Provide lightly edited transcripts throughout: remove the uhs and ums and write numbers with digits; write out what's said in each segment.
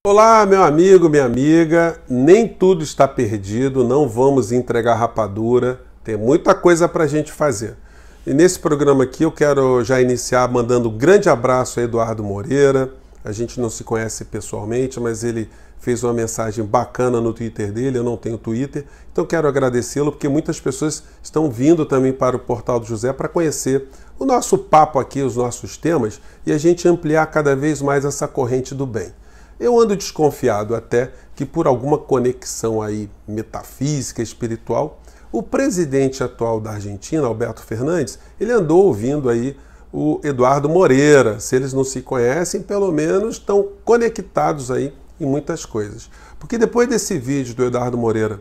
Olá, meu amigo, minha amiga, nem tudo está perdido, não vamos entregar rapadura, tem muita coisa para a gente fazer. E nesse programa aqui eu quero já iniciar mandando um grande abraço a Eduardo Moreira. A gente não se conhece pessoalmente, mas ele fez uma mensagem bacana no Twitter dele, eu não tenho Twitter, então quero agradecê-lo porque muitas pessoas estão vindo também para o Portal do José para conhecer o nosso papo aqui, os nossos temas, e a gente ampliar cada vez mais essa corrente do bem. Eu ando desconfiado até que por alguma conexão aí metafísica, espiritual, o presidente atual da Argentina, Alberto Fernandes, ele andou ouvindo aí o Eduardo Moreira. Se eles não se conhecem, pelo menos estão conectados aí em muitas coisas. Porque depois desse vídeo do Eduardo Moreira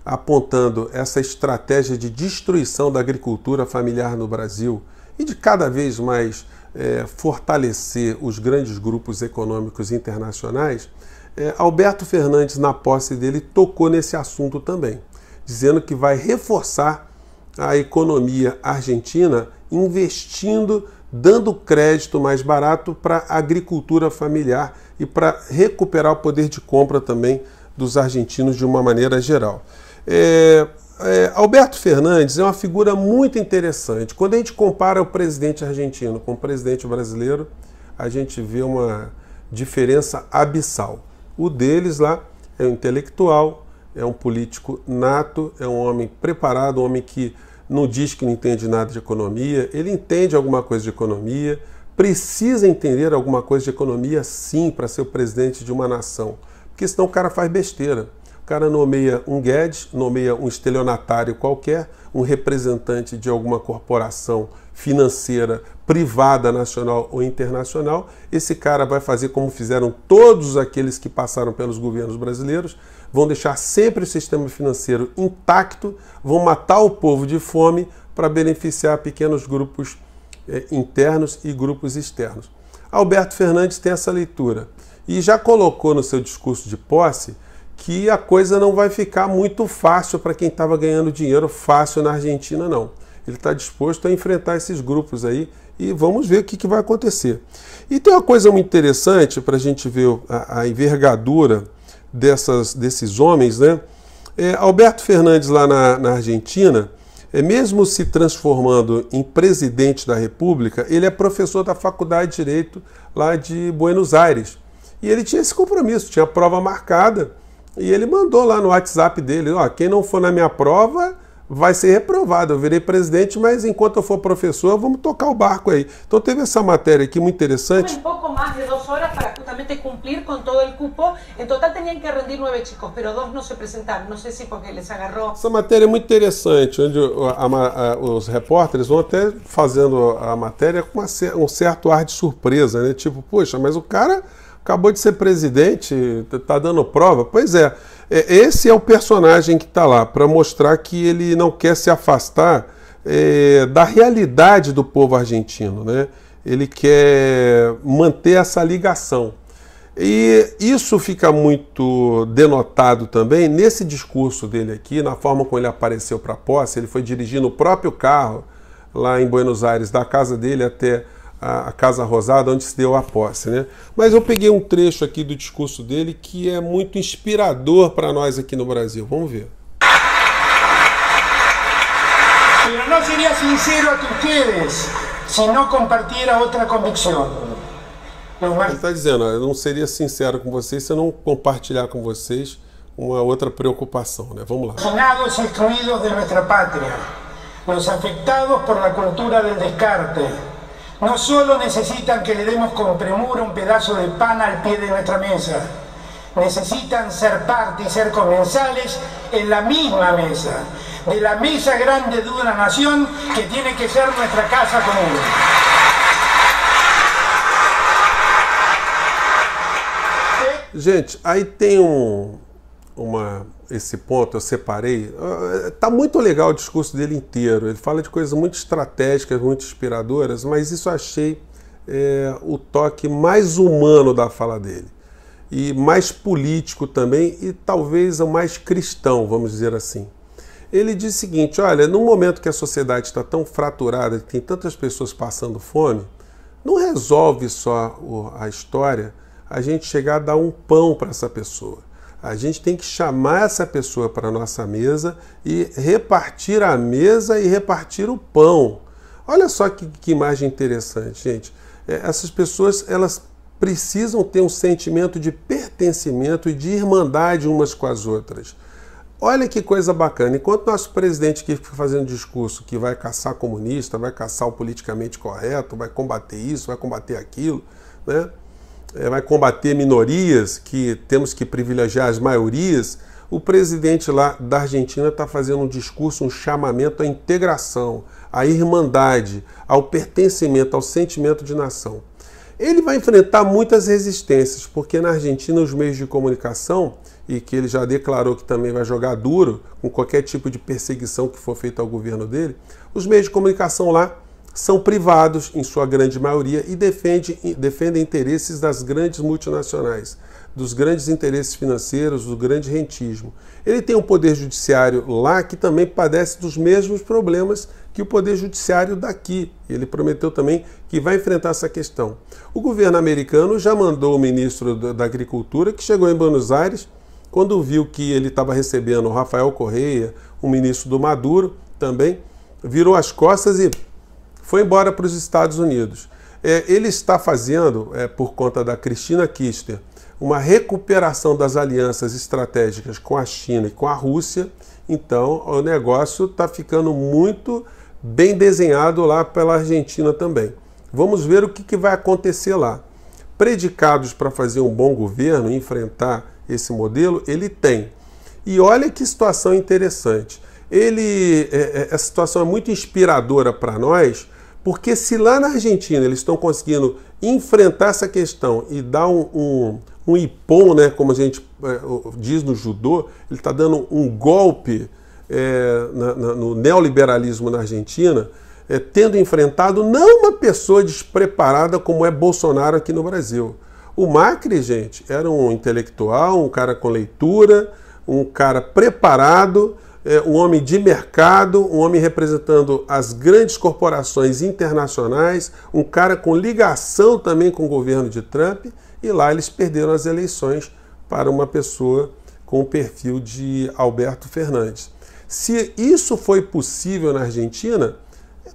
apontando essa estratégia de destruição da agricultura familiar no Brasil e de cada vez mais fortalecer os grandes grupos econômicos internacionais, Alberto Fernandes, na posse dele, tocou nesse assunto também, dizendo que vai reforçar a economia argentina investindo, dando crédito mais barato para a agricultura familiar e para recuperar o poder de compra também dos argentinos de uma maneira geral. Alberto Fernandes é uma figura muito interessante. Quando a gente compara o presidente argentino com o presidente brasileiro, a gente vê uma diferença abissal. O deles lá é um intelectual, é um político nato, é um homem preparado, um homem que não diz que não entende nada de economia, ele entende alguma coisa de economia, precisa entender alguma coisa de economia sim para ser o presidente de uma nação, porque senão o cara faz besteira. O cara nomeia um Guedes, nomeia um estelionatário qualquer, um representante de alguma corporação financeira, privada, nacional ou internacional. Esse cara vai fazer como fizeram todos aqueles que passaram pelos governos brasileiros, vão deixar sempre o sistema financeiro intacto, vão matar o povo de fome para beneficiar pequenos grupos internos e grupos externos. Alberto Fernandes tem essa leitura e já colocou no seu discurso de posse que a coisa não vai ficar muito fácil para quem estava ganhando dinheiro fácil na Argentina, não. Ele está disposto a enfrentar esses grupos aí e vamos ver o que vai acontecer. E tem uma coisa muito interessante para a gente ver a envergadura desses homens, né? Alberto Fernandes lá na Argentina, mesmo se transformando em presidente da República, ele é professor da Faculdade de Direito lá de Buenos Aires. E ele tinha esse compromisso, tinha a prova marcada. E ele mandou lá no WhatsApp dele, ó, quem não for na minha prova vai ser reprovado. Eu virei presidente, mas enquanto eu for professor, vamos tocar o barco aí. Então teve essa matéria aqui muito interessante. Um pouco mais de 2 horas para justamente cumprir com todo o cupo. Em total tinham que rendir 9 chicos, mas 2 não se apresentaram. Não sei se porque eles agarrou. Essa matéria é muito interessante, onde os repórteres vão até fazendo a matéria com um certo ar de surpresa, né? Tipo, poxa, mas o cara acabou de ser presidente, está dando prova. Pois é, esse é o personagem que está lá, para mostrar que ele não quer se afastar da realidade do povo argentino, né? Ele quer manter essa ligação. E isso fica muito denotado também nesse discurso dele aqui, na forma como ele apareceu para a posse. Ele foi dirigindo o próprio carro lá em Buenos Aires, da casa dele até a Casa Rosada, onde se deu a posse, né? Mas eu peguei um trecho aqui do discurso dele que é muito inspirador para nós aqui no Brasil. Vamos ver. Pero no sería sincero a ustedes si no compartiera otra convicción. Ele está dizendo, eu não seria sincero com vocês se eu não compartilhar com vocês uma outra preocupação, né? Vamos lá. Marginados y excluidos de nuestra patria, los afectados por la cultura del descarte, no solo necesitan que le demos con premura un pedazo de pan al pie de nuestra mesa, necesitan ser parte y ser comensales en la misma mesa, de la mesa grande de una nación que tiene que ser nuestra casa común. Gente, aí tem esse ponto, eu separei. Tá muito legal o discurso dele inteiro. Ele fala de coisas muito estratégicas, muito inspiradoras, mas isso eu achei o toque mais humano da fala dele. E mais político também, e talvez o mais cristão, vamos dizer assim. Ele diz o seguinte, olha, no momento que a sociedade está tão fraturada, que tem tantas pessoas passando fome, não resolve só a história a gente chegar a dar um pão para essa pessoa. A gente tem que chamar essa pessoa para a nossa mesa e repartir a mesa e repartir o pão. Olha só que imagem interessante, gente. Essas pessoas, elas precisam ter um sentimento de pertencimento e de irmandade umas com as outras. Olha que coisa bacana. Enquanto nosso presidente que fica fazendo discurso que vai caçar comunista, vai caçar o politicamente correto, vai combater isso, vai combater aquilo, né? Vai combater minorias, que temos que privilegiar as maiorias, o presidente lá da Argentina está fazendo um discurso, um chamamento à integração, à irmandade, ao pertencimento, ao sentimento de nação. Ele vai enfrentar muitas resistências, porque na Argentina os meios de comunicação, e que ele já declarou que também vai jogar duro com qualquer tipo de perseguição que for feita ao governo dele, os meios de comunicação lá são privados, em sua grande maioria, e defendem interesses das grandes multinacionais, dos grandes interesses financeiros, do grande rentismo. Ele tem um poder judiciário lá que também padece dos mesmos problemas que o poder judiciário daqui. Ele prometeu também que vai enfrentar essa questão. O governo americano já mandou o ministro da Agricultura, que chegou em Buenos Aires, quando viu que ele estava recebendo o Rafael Correa, o ministro do Maduro também, virou as costas e foi embora para os Estados Unidos. Ele está fazendo, por conta da Cristina Kirchner, uma recuperação das alianças estratégicas com a China e com a Rússia. Então, o negócio está ficando muito bem desenhado lá pela Argentina também. Vamos ver o que vai acontecer lá. Predicados para fazer um bom governo e enfrentar esse modelo, ele tem. E olha que situação interessante. Essa situação é muito inspiradora para nós, porque se lá na Argentina eles estão conseguindo enfrentar essa questão e dar um ipom, né, como a gente diz no judô, ele está dando um golpe no neoliberalismo na Argentina, tendo enfrentado não uma pessoa despreparada como é Bolsonaro aqui no Brasil. O Macri, gente, era um intelectual, um cara com leitura, um cara preparado, um homem de mercado, um homem representando as grandes corporações internacionais, um cara com ligação também com o governo de Trump, e lá eles perderam as eleições para uma pessoa com o perfil de Alberto Fernandes. Se isso foi possível na Argentina,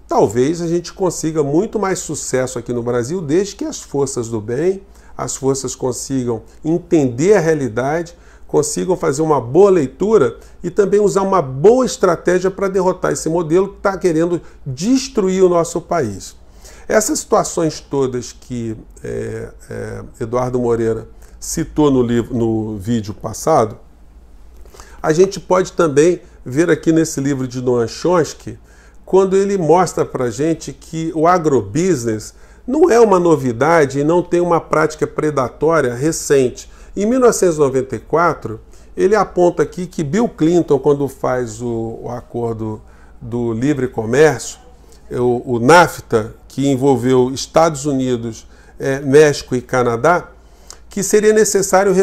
talvez a gente consiga muito mais sucesso aqui no Brasil, desde que as forças do bem, as forças consigam entender a realidade, consigam fazer uma boa leitura e também usar uma boa estratégia para derrotar esse modelo que está querendo destruir o nosso país. Essas situações todas que Eduardo Moreira citou no vídeo passado, a gente pode também ver aqui nesse livro de Noam Chomsky, quando ele mostra para a gente que o agrobusiness não é uma novidade e não tem uma prática predatória recente. Em 1994, ele aponta aqui que Bill Clinton, quando faz o acordo do livre comércio, o NAFTA, que envolveu Estados Unidos, México e Canadá, que seria necessário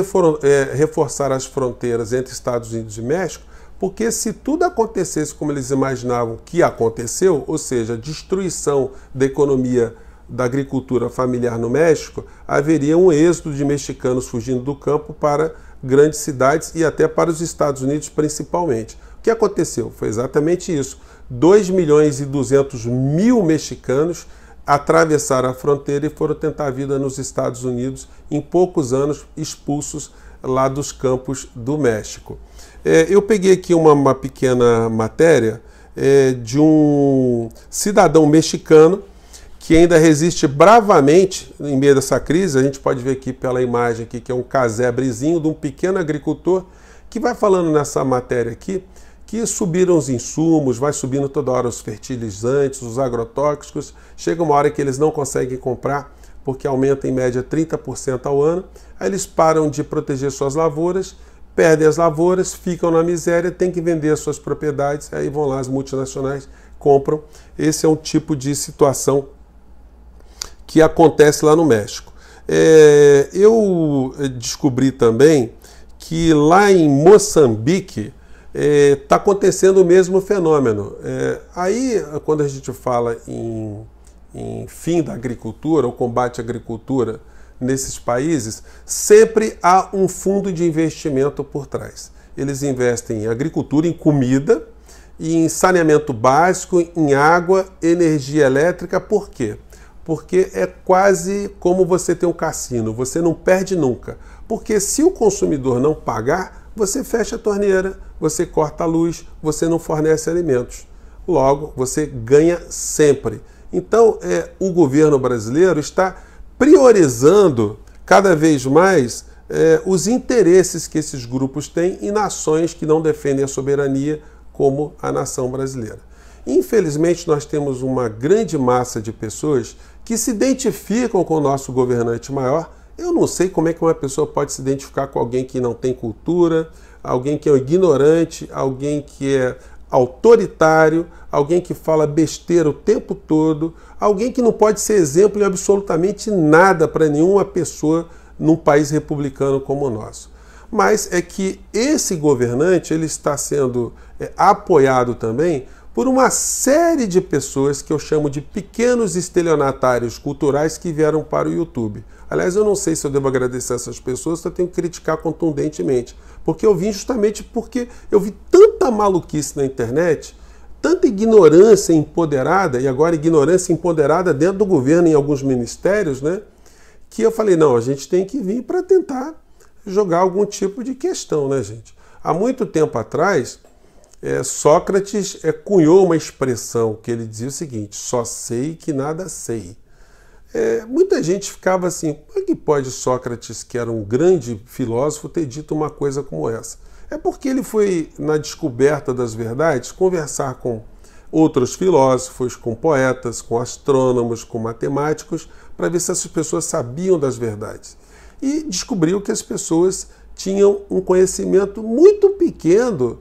reforçar as fronteiras entre Estados Unidos e México, porque se tudo acontecesse como eles imaginavam que aconteceu, ou seja, destruição da economia da agricultura familiar no México, haveria um êxodo de mexicanos fugindo do campo para grandes cidades e até para os Estados Unidos principalmente. O que aconteceu? Foi exatamente isso. 2.200.000 mexicanos atravessaram a fronteira e foram tentar a vida nos Estados Unidos, em poucos anos expulsos lá dos campos do México. Eu peguei aqui uma pequena matéria de um cidadão mexicano que ainda resiste bravamente em meio dessa crise. A gente pode ver aqui pela imagem aqui, que é um casebrezinho de um pequeno agricultor, que vai falando nessa matéria aqui, que subiram os insumos, vai subindo toda hora os fertilizantes, os agrotóxicos, chega uma hora que eles não conseguem comprar, porque aumenta em média 30% ao ano, aí eles param de proteger suas lavouras, perdem as lavouras, ficam na miséria, têm que vender as suas propriedades, aí vão lá as multinacionais, compram. Esse é um tipo de situação que acontece lá no México. Eu descobri também que lá em Moçambique está acontecendo o mesmo fenômeno. Aí, quando a gente fala em fim da agricultura, ou combate à agricultura nesses países, sempre há um fundo de investimento por trás. Eles investem em agricultura, em comida, em saneamento básico, em água, energia elétrica. Por quê? Porque é quase como você ter um cassino, você não perde nunca. Porque se o consumidor não pagar, você fecha a torneira, você corta a luz, você não fornece alimentos. Logo, você ganha sempre. Então, o governo brasileiro está priorizando cada vez mais os interesses que esses grupos têm em nações que não defendem a soberania, como a nação brasileira. Infelizmente, nós temos uma grande massa de pessoas que se identificam com o nosso governante maior. Eu não sei como é que uma pessoa pode se identificar com alguém que não tem cultura, alguém que é ignorante, alguém que é autoritário, alguém que fala besteira o tempo todo, alguém que não pode ser exemplo em absolutamente nada para nenhuma pessoa num país republicano como o nosso. Mas é que esse governante ele está sendo apoiado também por uma série de pessoas que eu chamo de pequenos estelionatários culturais que vieram para o YouTube. Aliás, eu não sei se eu devo agradecer essas pessoas, eu tenho que criticar contundentemente, porque eu vim justamente porque eu vi tanta maluquice na internet, tanta ignorância empoderada, e agora ignorância empoderada dentro do governo em alguns ministérios, né? Que eu falei, não, a gente tem que vir para tentar jogar algum tipo de questão, né, gente? Há muito tempo atrás, Sócrates cunhou uma expressão que ele dizia o seguinte: só sei que nada sei. Muita gente ficava assim, como é que pode Sócrates, que era um grande filósofo, ter dito uma coisa como essa? É porque ele foi, na descoberta das verdades, conversar com outros filósofos, com poetas, com astrônomos, com matemáticos, para ver se essas pessoas sabiam das verdades. E descobriu que as pessoas tinham um conhecimento muito pequeno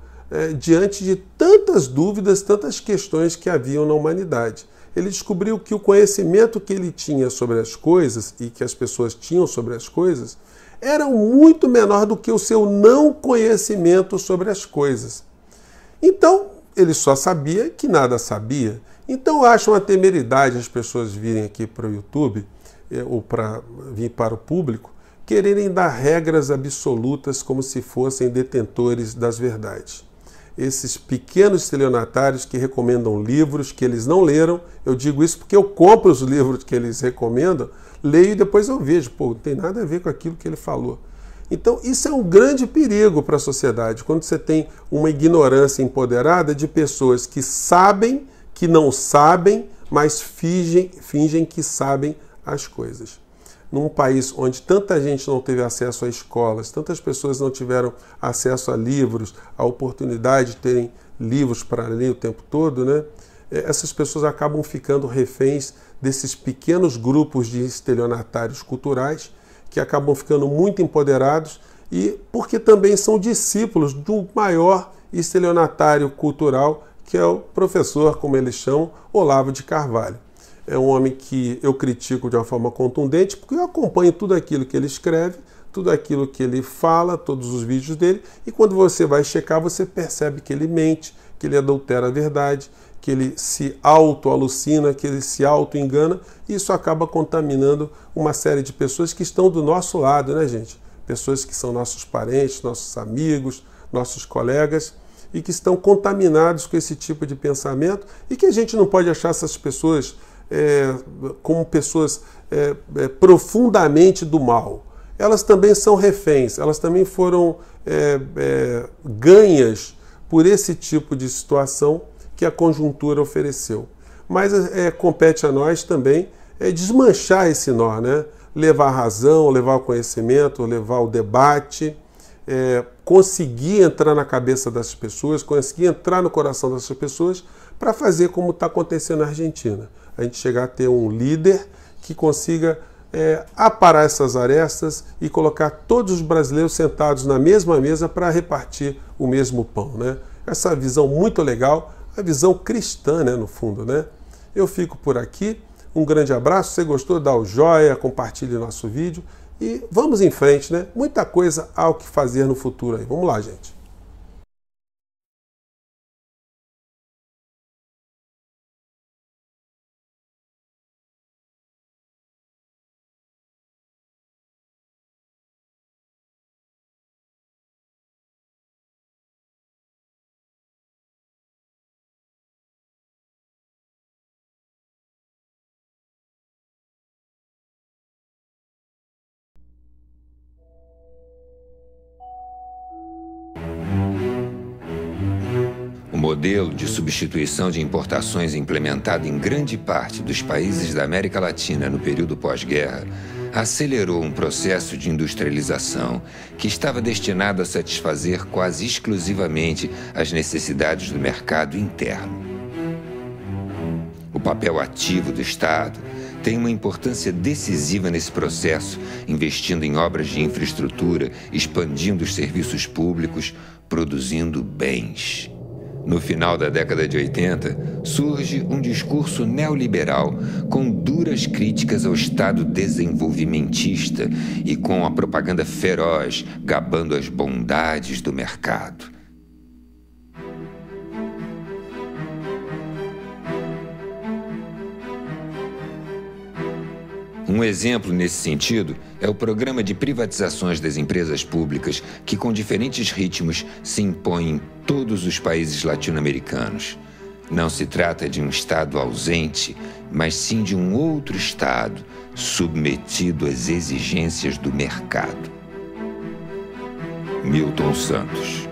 diante de tantas dúvidas, tantas questões que haviam na humanidade. Ele descobriu que o conhecimento que ele tinha sobre as coisas e que as pessoas tinham sobre as coisas era muito menor do que o seu não conhecimento sobre as coisas. Então, ele só sabia que nada sabia. Então, eu acho uma temeridade as pessoas virem aqui para o YouTube ou para vir para o público quererem dar regras absolutas como se fossem detentores das verdades. Esses pequenos estelionatários que recomendam livros que eles não leram, eu digo isso porque eu compro os livros que eles recomendam, leio e depois eu vejo, pô, não tem nada a ver com aquilo que ele falou. Então, isso é um grande perigo para a sociedade, quando você tem uma ignorância empoderada de pessoas que sabem, que não sabem, mas fingem que sabem as coisas. Num país onde tanta gente não teve acesso a escolas, tantas pessoas não tiveram acesso a livros, a oportunidade de terem livros para ler o tempo todo, né? Essas pessoas acabam ficando reféns desses pequenos grupos de estelionatários culturais que acabam ficando muito empoderados e porque também são discípulos do maior estelionatário cultural, que é o professor, como eles chamam, Olavo de Carvalho. É um homem que eu critico de uma forma contundente, porque eu acompanho tudo aquilo que ele escreve, tudo aquilo que ele fala, todos os vídeos dele, e quando você vai checar, você percebe que ele mente, que ele adultera a verdade, que ele se auto-alucina, que ele se auto-engana, e isso acaba contaminando uma série de pessoas que estão do nosso lado, né, gente? Pessoas que são nossos parentes, nossos amigos, nossos colegas, e que estão contaminados com esse tipo de pensamento, e que a gente não pode achar essas pessoas como pessoas profundamente do mal. Elas também são reféns, elas também foram ganhas por esse tipo de situação que a conjuntura ofereceu. Mas compete a nós também desmanchar esse nó, né? Levar a razão, levar o conhecimento, levar o debate, conseguir entrar na cabeça dessas pessoas, conseguir entrar no coração dessas pessoas para fazer como está acontecendo na Argentina. A gente chegar a ter um líder que consiga aparar essas arestas e colocar todos os brasileiros sentados na mesma mesa para repartir o mesmo pão, né? Essa visão muito legal, a visão cristã, né, no fundo, né? Eu fico por aqui, um grande abraço, se você gostou, dá o joia, compartilhe nosso vídeo e vamos em frente, né? Muita coisa há o que fazer no futuro aí. Vamos lá, gente. modelo de substituição de importações implementado em grande parte dos países da América Latina no período pós-guerra acelerou um processo de industrialização que estava destinado a satisfazer quase exclusivamente as necessidades do mercado interno. O papel ativo do Estado tem uma importância decisiva nesse processo, investindo em obras de infraestrutura, expandindo os serviços públicos, produzindo bens. No final da década de 80, surge um discurso neoliberal com duras críticas ao Estado desenvolvimentista e com a propaganda feroz gabando as bondades do mercado. Um exemplo nesse sentido é o programa de privatizações das empresas públicas que, com diferentes ritmos, se impõe em todos os países latino-americanos. Não se trata de um Estado ausente, mas sim de um outro Estado submetido às exigências do mercado. Milton Santos.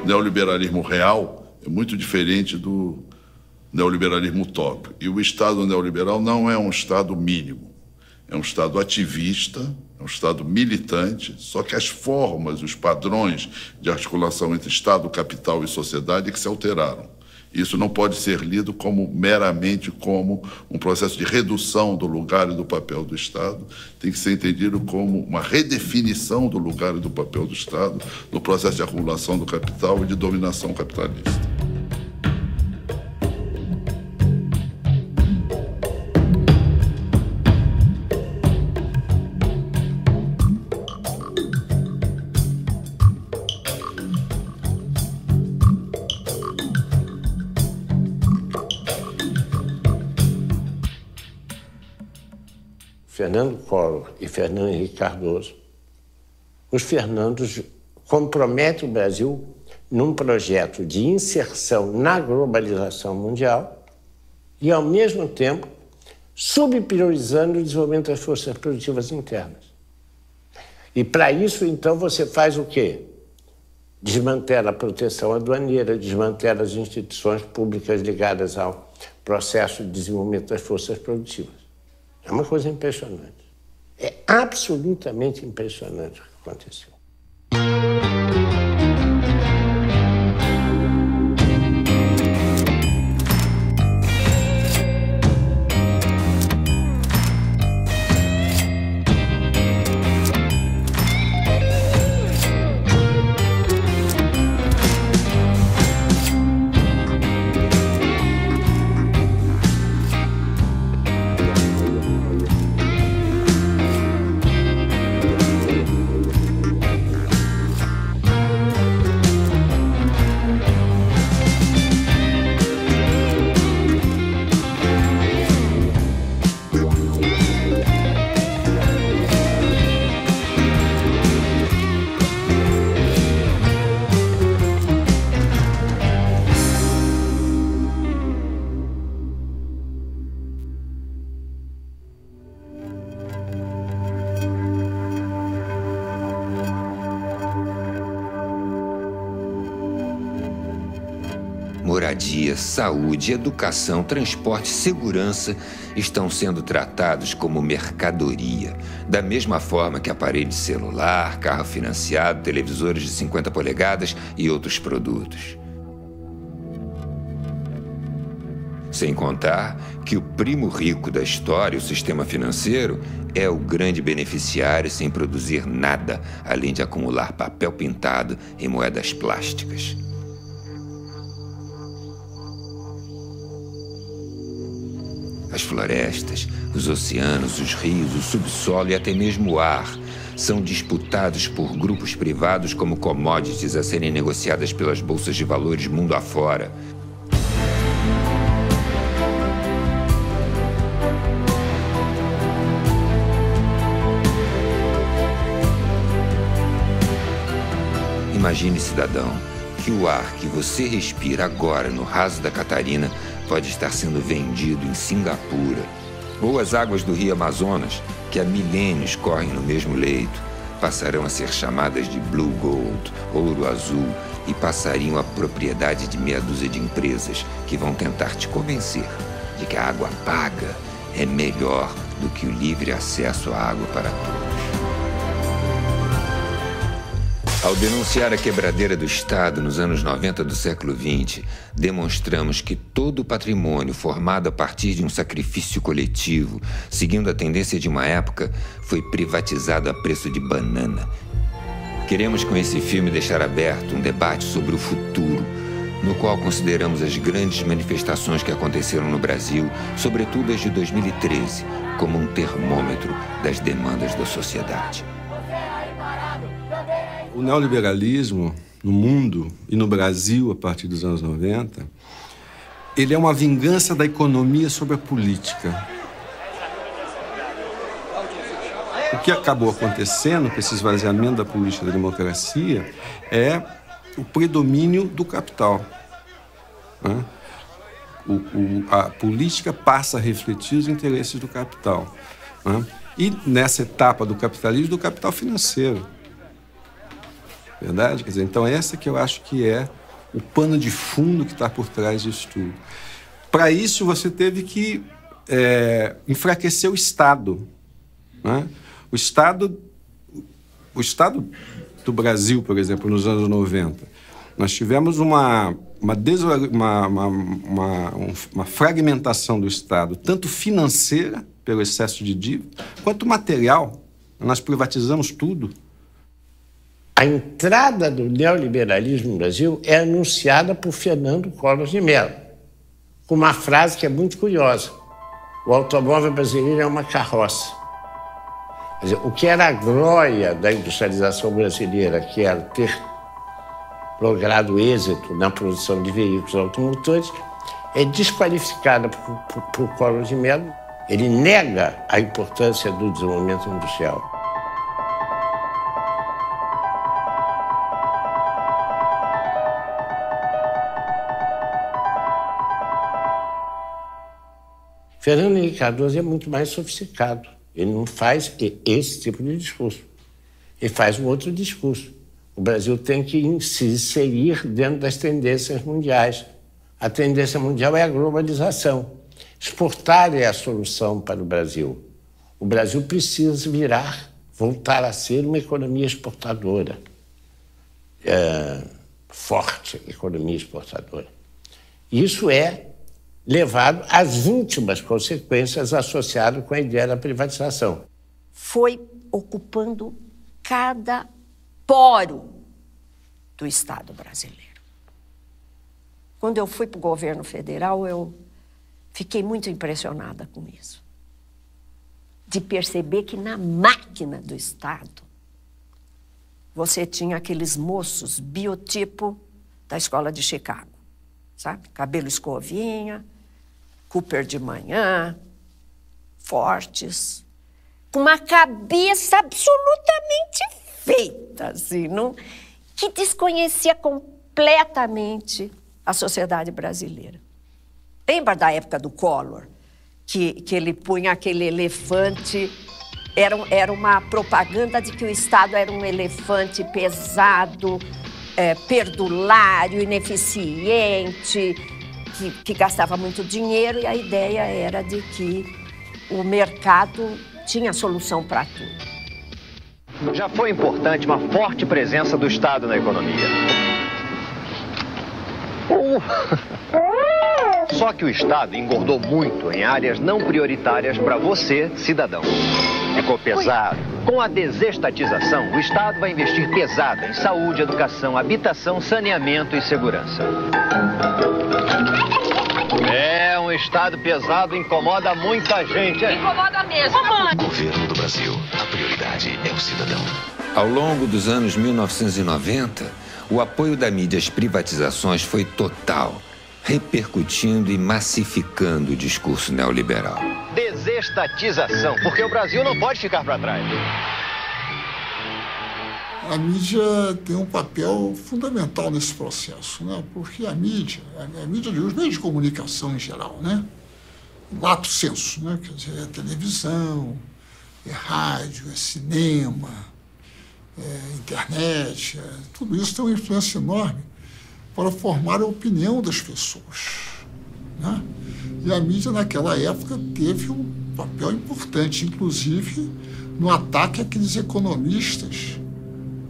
O neoliberalismo real é muito diferente do neoliberalismo utópico. E o Estado neoliberal não é um Estado mínimo. É um Estado ativista, é um Estado militante, só que as formas, os padrões de articulação entre Estado, capital e sociedade é que se alteraram. Isso não pode ser lido meramente como um processo de redução do lugar e do papel do Estado. Tem que ser entendido como uma redefinição do lugar e do papel do Estado no processo de acumulação do capital e de dominação capitalista. Fernando Collor e Fernando Henrique Cardoso, os Fernandos comprometem o Brasil num projeto de inserção na globalização mundial e, ao mesmo tempo, subpriorizando o desenvolvimento das forças produtivas internas. E, para isso, então, você faz o quê? Desmantela a proteção aduaneira, desmantela as instituições públicas ligadas ao processo de desenvolvimento das forças produtivas. É uma coisa impressionante. É absolutamente impressionante o que aconteceu. Moradia, saúde, educação, transporte, segurança estão sendo tratados como mercadoria, da mesma forma que aparelho de celular, carro financiado, televisores de 50 polegadas e outros produtos. Sem contar que o primo rico da história, o sistema financeiro, é o grande beneficiário sem produzir nada, além de acumular papel pintado e moedas plásticas. As florestas, os oceanos, os rios, o subsolo e até mesmo o ar são disputados por grupos privados como commodities a serem negociadas pelas bolsas de valores mundo afora. Imagine, cidadão, que o ar que você respira agora no raso da Catarina pode estar sendo vendido em Singapura. Ou as águas do rio Amazonas, que há milênios correm no mesmo leito, passarão a ser chamadas de Blue Gold, ouro azul, e passariam à propriedade de meia dúzia de empresas que vão tentar te convencer de que a água paga é melhor do que o livre acesso à água para todos. Ao denunciar a quebradeira do Estado nos anos 90 do século XX, demonstramos que todo o patrimônio formado a partir de um sacrifício coletivo, seguindo a tendência de uma época, foi privatizado a preço de banana. Queremos com esse filme deixar aberto um debate sobre o futuro, no qual consideramos as grandes manifestações que aconteceram no Brasil, sobretudo as de 2013, como um termômetro das demandas da sociedade. O neoliberalismo no mundo e no Brasil, a partir dos anos 90, ele é uma vingança da economia sobre a política. O que acabou acontecendo com esse esvaziamento da política da democracia é o predomínio do capital. Né? A política passa a refletir os interesses do capital. Né? E nessa etapa do capitalismo, do capital financeiro. Verdade? Quer dizer, então essa que eu acho que é o pano de fundo que está por trás disso tudo. Para isso, você teve que enfraquecer o Estado. Né? O Estado do Brasil, por exemplo, nos anos 90, nós tivemos uma fragmentação do Estado, tanto financeira, pelo excesso de dívida, quanto material. Nós privatizamos tudo. A entrada do neoliberalismo no Brasil é anunciada por Fernando Collor de Mello, com uma frase que é muito curiosa. O automóvel brasileiro é uma carroça. Quer dizer, o que era a glória da industrialização brasileira, que era ter logrado êxito na produção de veículos automotores, é desqualificada por Collor de Mello. Ele nega a importância do desenvolvimento industrial. Fernando Henrique Cardoso é muito mais sofisticado. Ele não faz esse tipo de discurso. Ele faz um outro discurso. O Brasil tem que se inserir dentro das tendências mundiais. A tendência mundial é a globalização. Exportar é a solução para o Brasil. O Brasil precisa voltar a ser uma economia exportadora. Forte economia exportadora. Isso é levado às íntimas consequências associadas com a ideia da privatização. Foi ocupando cada poro do Estado brasileiro. Quando eu fui para o governo federal, eu fiquei muito impressionada com isso. De perceber que na máquina do Estado, você tinha aqueles moços biotipo da escola de Chicago, sabe? Cabelo escovinha, Cooper de manhã, fortes, com uma cabeça absolutamente feita, assim, que desconhecia completamente a sociedade brasileira. Lembra da época do Collor, que ele punha aquele elefante, era uma propaganda de que o Estado era um elefante pesado, perdulário, ineficiente, que gastava muito dinheiro, e a ideia era de que o mercado tinha solução para tudo. Já foi importante uma forte presença do Estado na economia. Só que o Estado engordou muito em áreas não prioritárias para você, cidadão. Ficou pesado. Com a desestatização, o Estado vai investir pesado em saúde, educação, habitação, saneamento e segurança. Um Estado pesado incomoda muita gente. Incomoda mesmo. Governo do Brasil, a prioridade é o cidadão. Ao longo dos anos 1990, o apoio da mídia às privatizações foi total, repercutindo e massificando o discurso neoliberal. Desestatização, porque o Brasil não pode ficar para trás. A mídia tem um papel fundamental nesse processo, né? Porque a mídia os meios de comunicação em geral, né? Lato sensu, né? Quer dizer, é televisão, é rádio, é cinema, é internet, tudo isso tem uma influência enorme para formar a opinião das pessoas, né? E a mídia, naquela época, teve um papel importante, inclusive no ataque àqueles economistas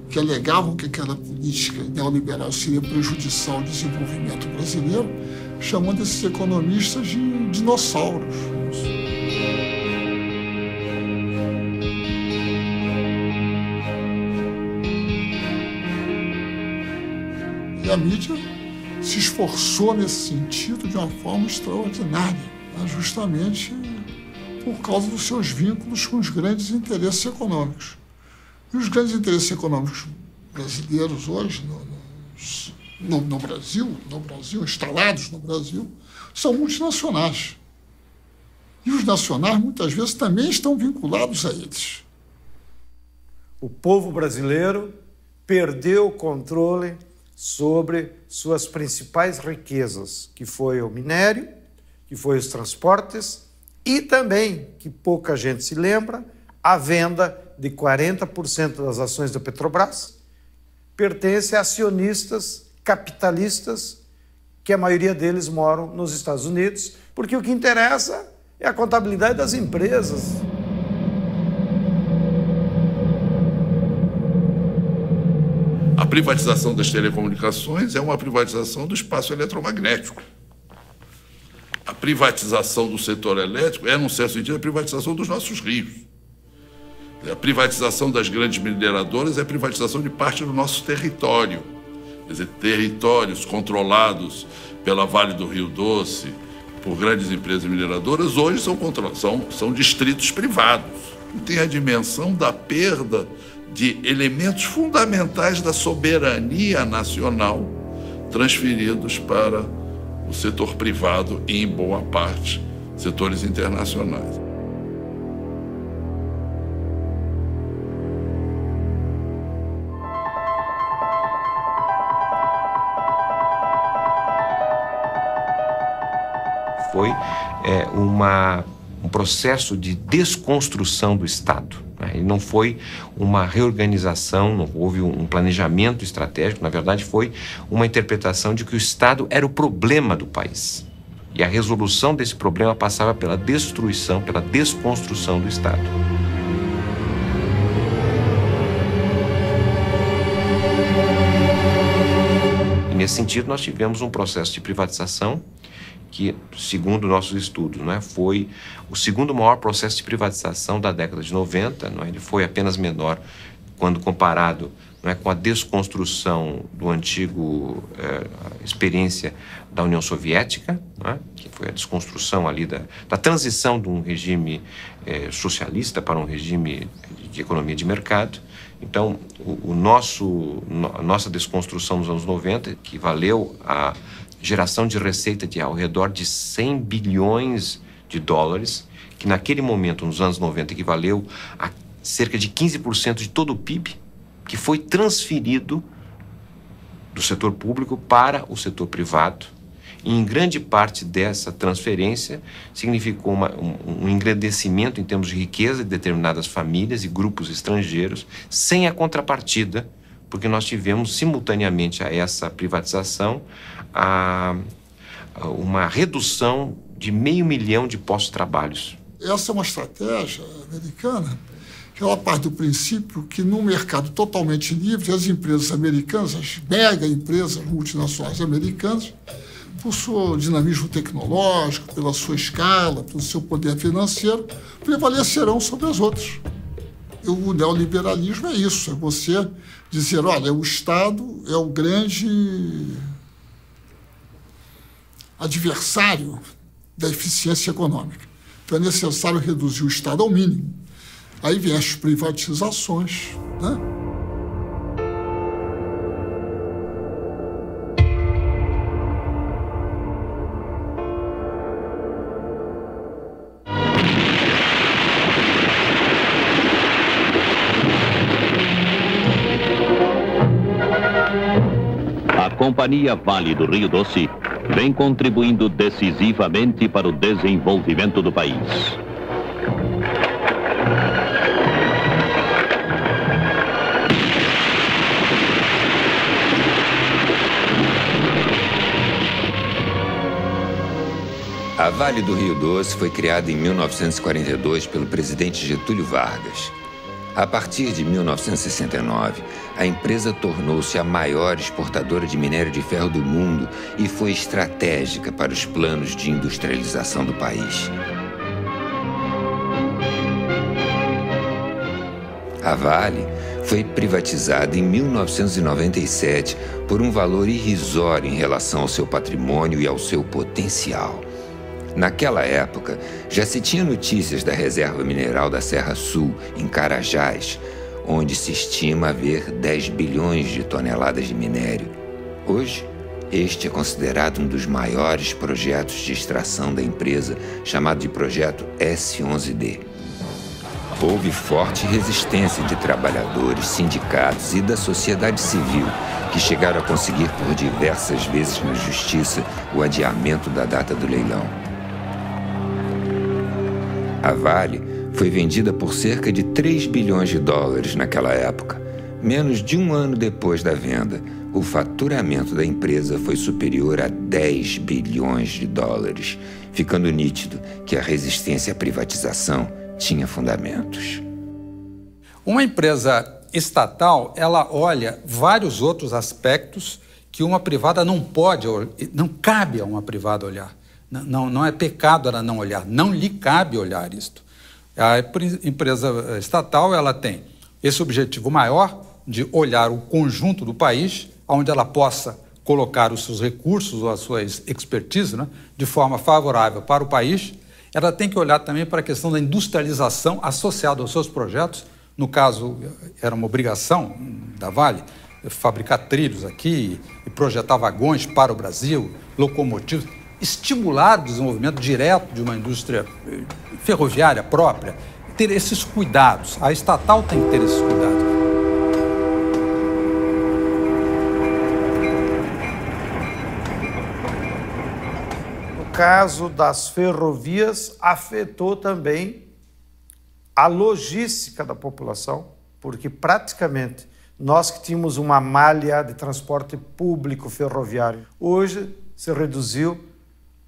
que alegavam que aquela política neoliberal seria prejudicial ao desenvolvimento brasileiro, chamando esses economistas de dinossauros. E a mídia se esforçou nesse sentido de uma forma extraordinária, né? Justamente por causa dos seus vínculos com os grandes interesses econômicos. E os grandes interesses econômicos brasileiros hoje, no Brasil, instalados no Brasil, são multinacionais. E os nacionais, muitas vezes, também estão vinculados a eles. O povo brasileiro perdeu o controle sobre suas principais riquezas, que foi o minério, que foi os transportes e também, que pouca gente se lembra, a venda de 40% das ações da Petrobras pertence a acionistas capitalistas, que a maioria deles moram nos Estados Unidos, porque o que interessa é a contabilidade das empresas. A privatização das telecomunicações é uma privatização do espaço eletromagnético. A privatização do setor elétrico é, num certo sentido, a privatização dos nossos rios. A privatização das grandes mineradoras é a privatização de parte do nosso território. Quer dizer, territórios controlados pela Vale do Rio Doce, por grandes empresas mineradoras, hoje são distritos privados. Tem a dimensão da perda de elementos fundamentais da soberania nacional transferidos para o setor privado e, em boa parte, setores internacionais. Foi um processo de desconstrução do Estado. E não foi uma reorganização, não houve um planejamento estratégico, na verdade foi uma interpretação de que o Estado era o problema do país. E a resolução desse problema passava pela destruição, pela desconstrução do Estado. E nesse sentido nós tivemos um processo de privatização que, segundo nossos estudos, foi o segundo maior processo de privatização da década de 90. Ele foi apenas menor quando comparado com a desconstrução do antigo experiência da União Soviética, que foi a desconstrução ali da transição de um regime socialista para um regime de economia de mercado. Então, a nossa desconstrução nos anos 90, que valeu a geração de receita de ao redor de 100 bilhões de dólares, que naquele momento, nos anos 90, equivaleu a cerca de 15% de todo o PIB, que foi transferido do setor público para o setor privado. E em grande parte dessa transferência significou um engrandecimento em termos de riqueza de determinadas famílias e grupos estrangeiros, sem a contrapartida, porque nós tivemos simultaneamente a essa privatização uma redução de 500 mil de postos de trabalho. Essa é uma estratégia americana que ela parte do princípio que num mercado totalmente livre, as empresas americanas, as mega empresas multinacionais americanas, por seu dinamismo tecnológico, pela sua escala, pelo seu poder financeiro, prevalecerão sobre as outras. E o neoliberalismo é isso, é você dizer, olha, o Estado é o grande adversário da eficiência econômica. Então é necessário reduzir o Estado ao mínimo. Aí vem as privatizações, né? A Companhia Vale do Rio Doce vem contribuindo decisivamente para o desenvolvimento do país. A Vale do Rio Doce foi criada em 1942 pelo presidente Getúlio Vargas. A partir de 1969, a empresa tornou-se a maior exportadora de minério de ferro do mundo e foi estratégica para os planos de industrialização do país. A Vale foi privatizada em 1997 por um valor irrisório em relação ao seu patrimônio e ao seu potencial. Naquela época, já se tinha notícias da reserva mineral da Serra Sul, em Carajás, onde se estima haver 10 bilhões de toneladas de minério. Hoje, este é considerado um dos maiores projetos de extração da empresa, chamado de Projeto S11D. Houve forte resistência de trabalhadores, sindicatos e da sociedade civil, que chegaram a conseguir por diversas vezes na justiça o adiamento da data do leilão. A Vale foi vendida por cerca de 3 bilhões de dólares naquela época. Menos de um ano depois da venda, o faturamento da empresa foi superior a 10 bilhões de dólares, ficando nítido que a resistência à privatização tinha fundamentos. Uma empresa estatal, ela olha vários outros aspectos que uma privada não pode, não cabe a uma privada olhar. Não é pecado ela não olhar, não lhe cabe olhar isto. A empresa estatal, ela tem esse objetivo maior de olhar o conjunto do país, onde ela possa colocar os seus recursos ou as suas expertise, né, de forma favorável para o país. Ela tem que olhar também para a questão da industrialização associada aos seus projetos. No caso, era uma obrigação da Vale fabricar trilhos aqui e projetar vagões para o Brasil, locomotivas, estimular o desenvolvimento direto de uma indústria ferroviária própria, ter esses cuidados. A estatal tem que ter esses cuidados. No caso das ferrovias, afetou também a logística da população, porque praticamente nós que tínhamos uma malha de transporte público ferroviário, hoje se reduziu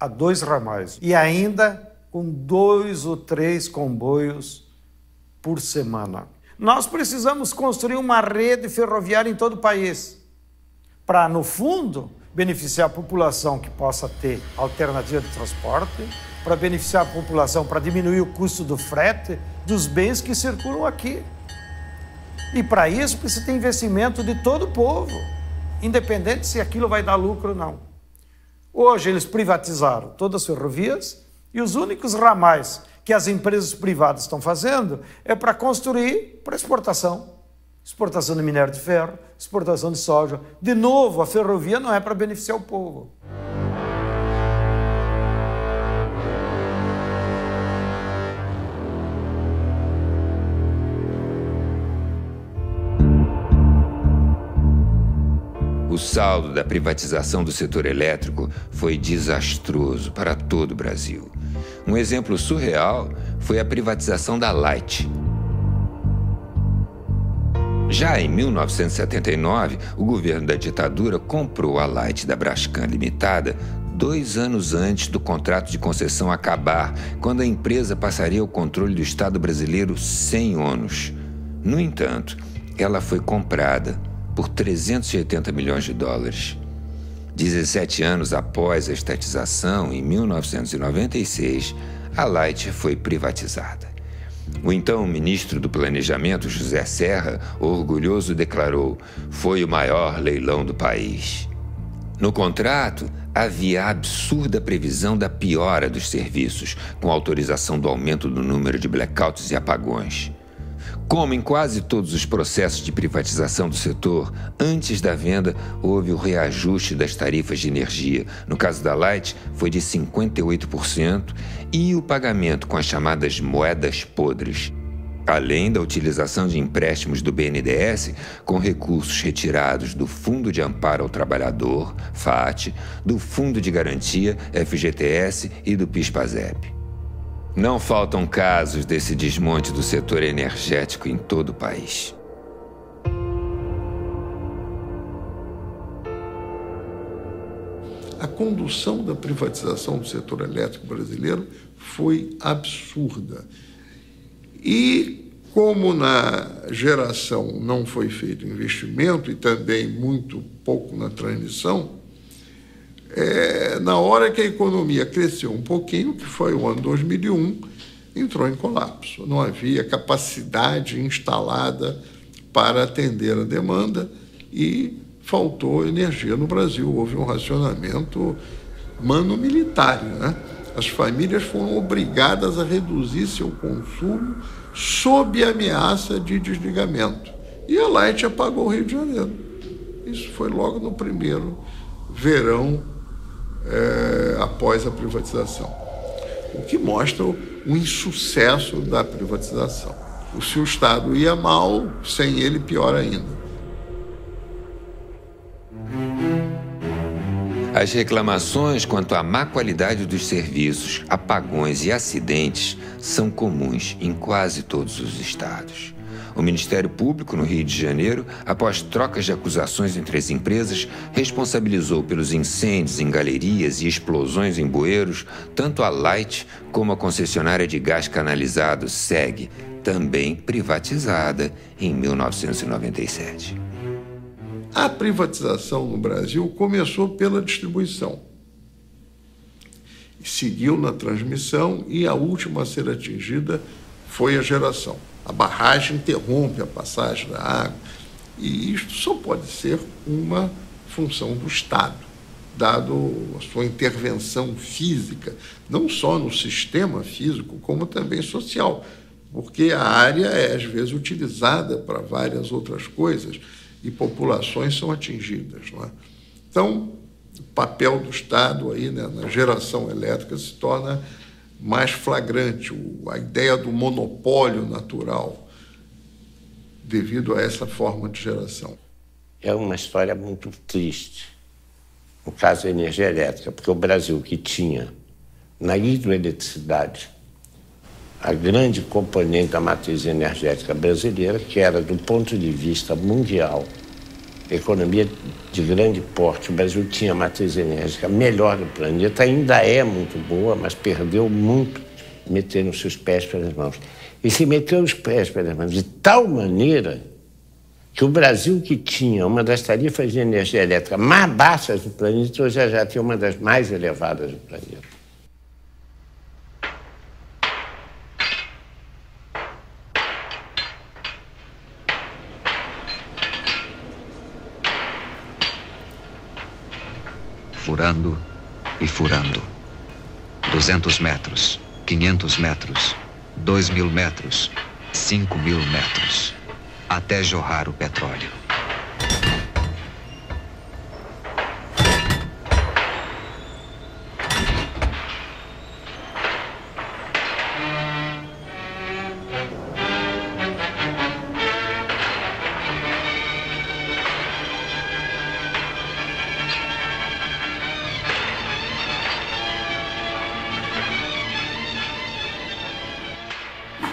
a 2 ramais e ainda com 2 ou 3 comboios por semana. Nós precisamos construir uma rede ferroviária em todo o país para, no fundo, beneficiar a população que possa ter alternativa de transporte, para beneficiar a população, para diminuir o custo do frete dos bens que circulam aqui. E para isso precisa ter investimento de todo o povo, independente se aquilo vai dar lucro ou não. Hoje eles privatizaram todas as ferrovias e os únicos ramais que as empresas privadas estão fazendo é para construir para exportação. Exportação de minério de ferro, exportação de soja. De novo, a ferrovia não é para beneficiar o povo. O saldo da privatização do setor elétrico foi desastroso para todo o Brasil. Um exemplo surreal foi a privatização da Light. Já em 1979, o governo da ditadura comprou a Light da Braskem Limitada 2 anos antes do contrato de concessão acabar, quando a empresa passaria ao controle do Estado brasileiro sem ônus. No entanto, ela foi comprada por 380 milhões de dólares. 17 anos após a estatização, em 1996, a Light foi privatizada. O então ministro do Planejamento, José Serra, orgulhoso declarou: "Foi o maior leilão do país". No contrato, havia a absurda previsão da piora dos serviços, com autorização do aumento do número de blackouts e apagões. Como em quase todos os processos de privatização do setor, antes da venda houve o reajuste das tarifas de energia. No caso da Light, foi de 58% e o pagamento com as chamadas moedas podres. Além da utilização de empréstimos do BNDES com recursos retirados do Fundo de Amparo ao Trabalhador, FAT, do Fundo de Garantia, FGTS e do PIS/PASEP. Não faltam casos desse desmonte do setor energético em todo o país. a condução da privatização do setor elétrico brasileiro foi absurda. E como na geração não foi feito investimento e também muito pouco na transmissão, na hora que a economia cresceu um pouquinho, que foi o ano 2001, entrou em colapso. Não havia capacidade instalada para atender a demanda e faltou energia no Brasil. Houve um racionamento mano-militar, né? As famílias foram obrigadas a reduzir seu consumo sob ameaça de desligamento. E a Light apagou o Rio de Janeiro. Isso foi logo no primeiro verão após a privatização. O que mostra o insucesso da privatização. Se o Estado ia mal, sem ele, pior ainda. As reclamações quanto à má qualidade dos serviços, apagões e acidentes são comuns em quase todos os estados. O Ministério Público, no Rio de Janeiro, após trocas de acusações entre as empresas, responsabilizou pelos incêndios em galerias e explosões em bueiros tanto a Light como a concessionária de gás canalizado SEG, também privatizada em 1997. A privatização no Brasil começou pela distribuição, seguiu na transmissão e a última a ser atingida foi a geração. A barragem interrompe a passagem da água e isto só pode ser uma função do Estado, dado a sua intervenção física, não só no sistema físico, como também social, porque a área é, às vezes, utilizada para várias outras coisas e populações são atingidas, não é? Então, o papel do Estado aí, né, na geração elétrica se torna mais flagrante, a ideia do monopólio natural devido a essa forma de geração. É uma história muito triste, no caso da energia elétrica, porque o Brasil, que tinha na hidroeletricidade a grande componente da matriz energética brasileira, que era, do ponto de vista mundial, economia de grande porte, o Brasil tinha a matriz energética melhor do planeta, ainda é muito boa, mas perdeu muito metendo os seus pés pelas mãos. E se meteu os pés pelas mãos de tal maneira que o Brasil, que tinha uma das tarifas de energia elétrica mais baixas do planeta, hoje já tem uma das mais elevadas do planeta. Furando e furando. 200 metros, 500 metros, 2.000 metros, 5.000 metros, até jorrar o petróleo.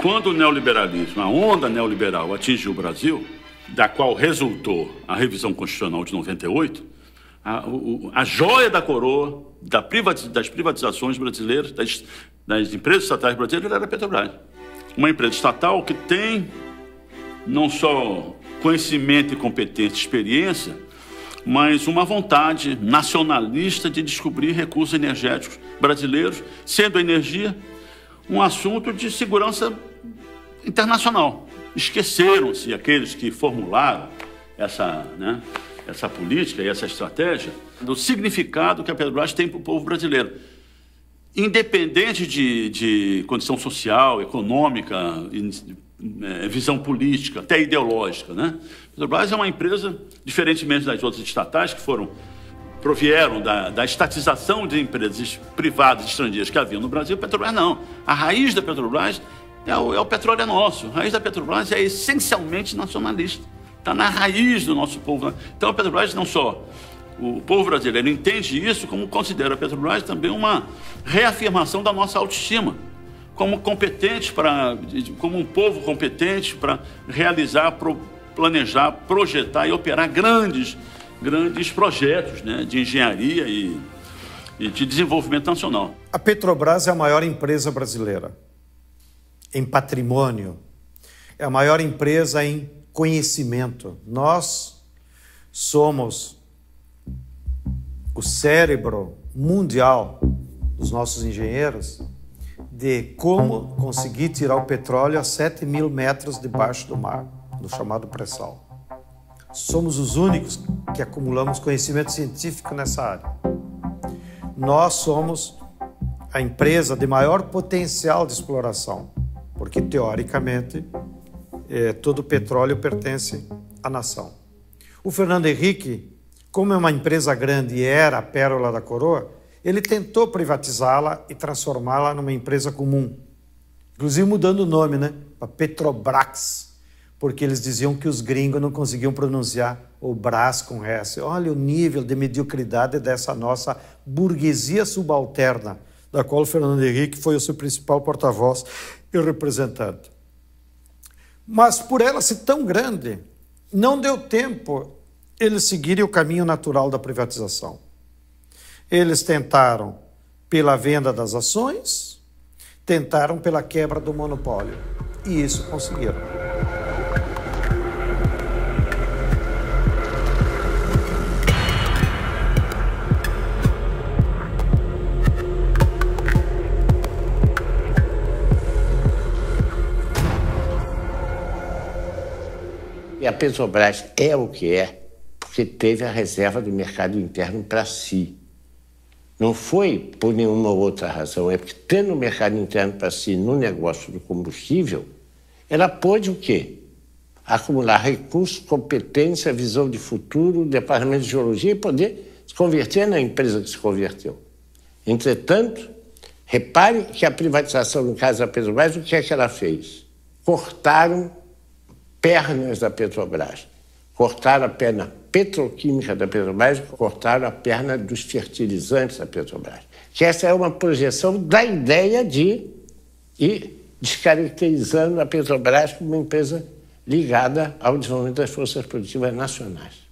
Quando o neoliberalismo, a onda neoliberal atingiu o Brasil, da qual resultou a revisão constitucional de 98, a joia da coroa das privatizações brasileiras, das empresas estatais brasileiras, era a Petrobras. Uma empresa estatal que tem não só conhecimento e competência, experiência, mas uma vontade nacionalista de descobrir recursos energéticos brasileiros, sendo a energia um assunto de segurança internacional. Esqueceram-se aqueles que formularam essa política e essa estratégia do significado que a Petrobras tem para o povo brasileiro. Independente de condição social, econômica, visão política, até ideológica, né? A Petrobras é uma empresa, diferentemente das outras estatais que provieram da estatização de empresas privadas estrangeiras que havia no Brasil. A Petrobras não. A raiz da Petrobras o petróleo é nosso. A raiz da Petrobras é essencialmente nacionalista. Está na raiz do nosso povo. Então a Petrobras não só o povo brasileiro entende isso, como considera a Petrobras também uma reafirmação da nossa autoestima, como como um povo competente para realizar, planejar, projetar e operar grandes projetos, né, de engenharia e de desenvolvimento nacional. A Petrobras é a maior empresa brasileira em patrimônio, é a maior empresa em conhecimento. Nós somos o cérebro mundial dos nossos engenheiros de como conseguir tirar o petróleo a 7.000 metros debaixo do mar, no chamado pré-sal. Somos os únicos que acumulamos conhecimento científico nessa área. Nós somos a empresa de maior potencial de exploração, porque, teoricamente, todo o petróleo pertence à nação. O Fernando Henrique, como é uma empresa grande e era a pérola da coroa, ele tentou privatizá-la e transformá-la numa empresa comum. Inclusive mudando o nome, né? Para Petrobras, porque eles diziam que os gringos não conseguiam pronunciar o Brás com S. Olha o nível de mediocridade dessa nossa burguesia subalterna, da qual o Fernando Henrique foi o seu principal porta-voz e representante. Mas por ela ser tão grande, não deu tempo eles seguirem o caminho natural da privatização. Eles tentaram pela venda das ações, tentaram pela quebra do monopólio. E isso conseguiram. E a Petrobras é o que é porque teve a reserva do mercado interno para si. Não foi por nenhuma outra razão, é porque tendo o mercado interno para si no negócio do combustível, ela pôde o quê? Acumular recursos, competência, visão de futuro, departamento de geologia e poder se converter na empresa que se converteu. Entretanto, repare que a privatização, no caso da Petrobras, o que é que ela fez? Cortaram pernas da Petrobras, cortaram a perna petroquímica da Petrobras, cortaram a perna dos fertilizantes da Petrobras. Que essa é uma projeção da ideia de ir descaracterizando a Petrobras como uma empresa ligada ao desenvolvimento das forças produtivas nacionais.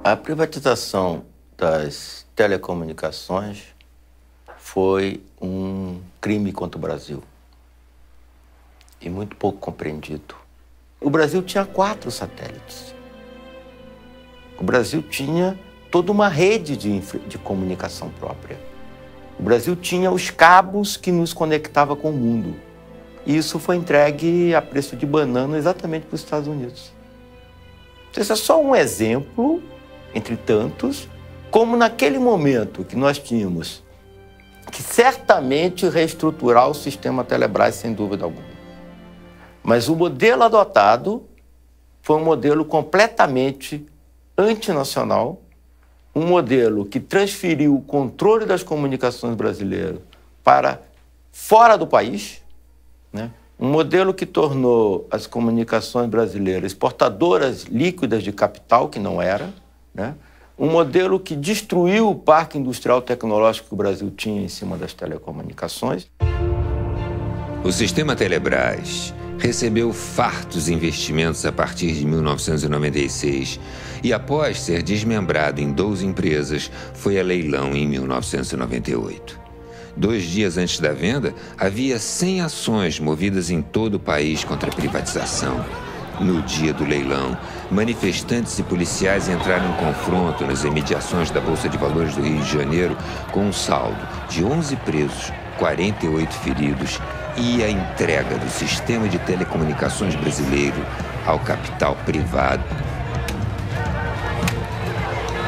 A privatização das telecomunicações foi um crime contra o Brasil e muito pouco compreendido. O Brasil tinha 4 satélites. O Brasil tinha toda uma rede de comunicação própria. O Brasil tinha os cabos que nos conectava com o mundo. E isso foi entregue a preço de banana exatamente para os Estados Unidos. Esse é só um exemplo, entre tantos, como naquele momento que nós tínhamos que certamente reestruturar o sistema Telebrás, sem dúvida alguma. Mas o modelo adotado foi um modelo completamente antinacional, um modelo que transferiu o controle das comunicações brasileiras para fora do país, né? Um modelo que tornou as comunicações brasileiras exportadoras líquidas de capital, que não era, né? Um modelo que destruiu o parque industrial tecnológico que o Brasil tinha em cima das telecomunicações. O sistema Telebrás recebeu fartos investimentos a partir de 1996 e, após ser desmembrado em 12 empresas, foi a leilão em 1998. 2 dias antes da venda, havia 100 ações movidas em todo o país contra a privatização. No dia do leilão, manifestantes e policiais entraram em confronto nas imediações da Bolsa de Valores do Rio de Janeiro com um saldo de 11 presos, 48 feridos e a entrega do sistema de telecomunicações brasileiro ao capital privado.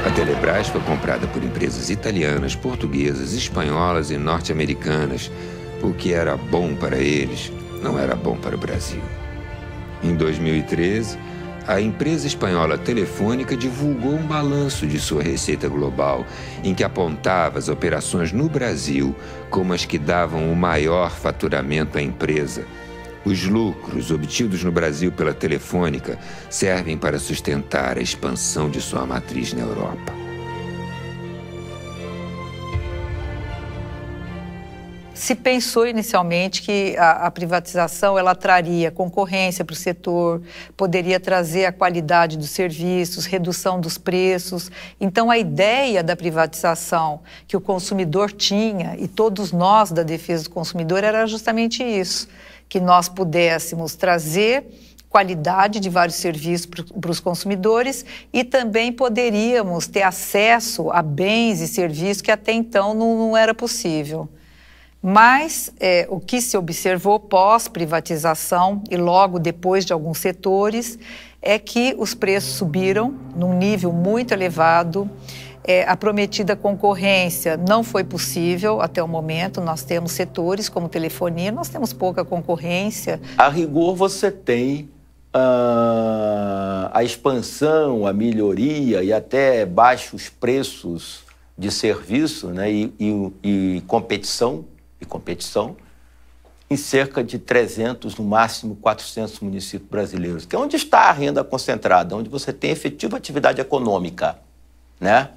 A Telebrás foi comprada por empresas italianas, portuguesas, espanholas e norte-americanas. O que era bom para eles não era bom para o Brasil. Em 2013, a empresa espanhola Telefônica divulgou um balanço de sua receita global, em que apontava as operações no Brasil como as que davam o maior faturamento à empresa. Os lucros obtidos no Brasil pela Telefônica servem para sustentar a expansão de sua matriz na Europa. Se pensou inicialmente que a privatização ela traria concorrência para o setor, poderia trazer a qualidade dos serviços, redução dos preços. Então, a ideia da privatização que o consumidor tinha, e todos nós da defesa do consumidor, era justamente isso, que nós pudéssemos trazer qualidade de vários serviços para os consumidores e também poderíamos ter acesso a bens e serviços que até então não era possível. Mas o que se observou pós-privatização e logo depois de alguns setores é que os preços subiram num nível muito elevado. A prometida concorrência não foi possível até o momento. Nós temos setores como telefonia, nós temos pouca concorrência. A rigor você tem a expansão, a melhoria e até baixos preços de serviço, né, e competição em cerca de 300, no máximo 400 municípios brasileiros, que é onde está a renda concentrada, onde você tem efetiva atividade econômica, né?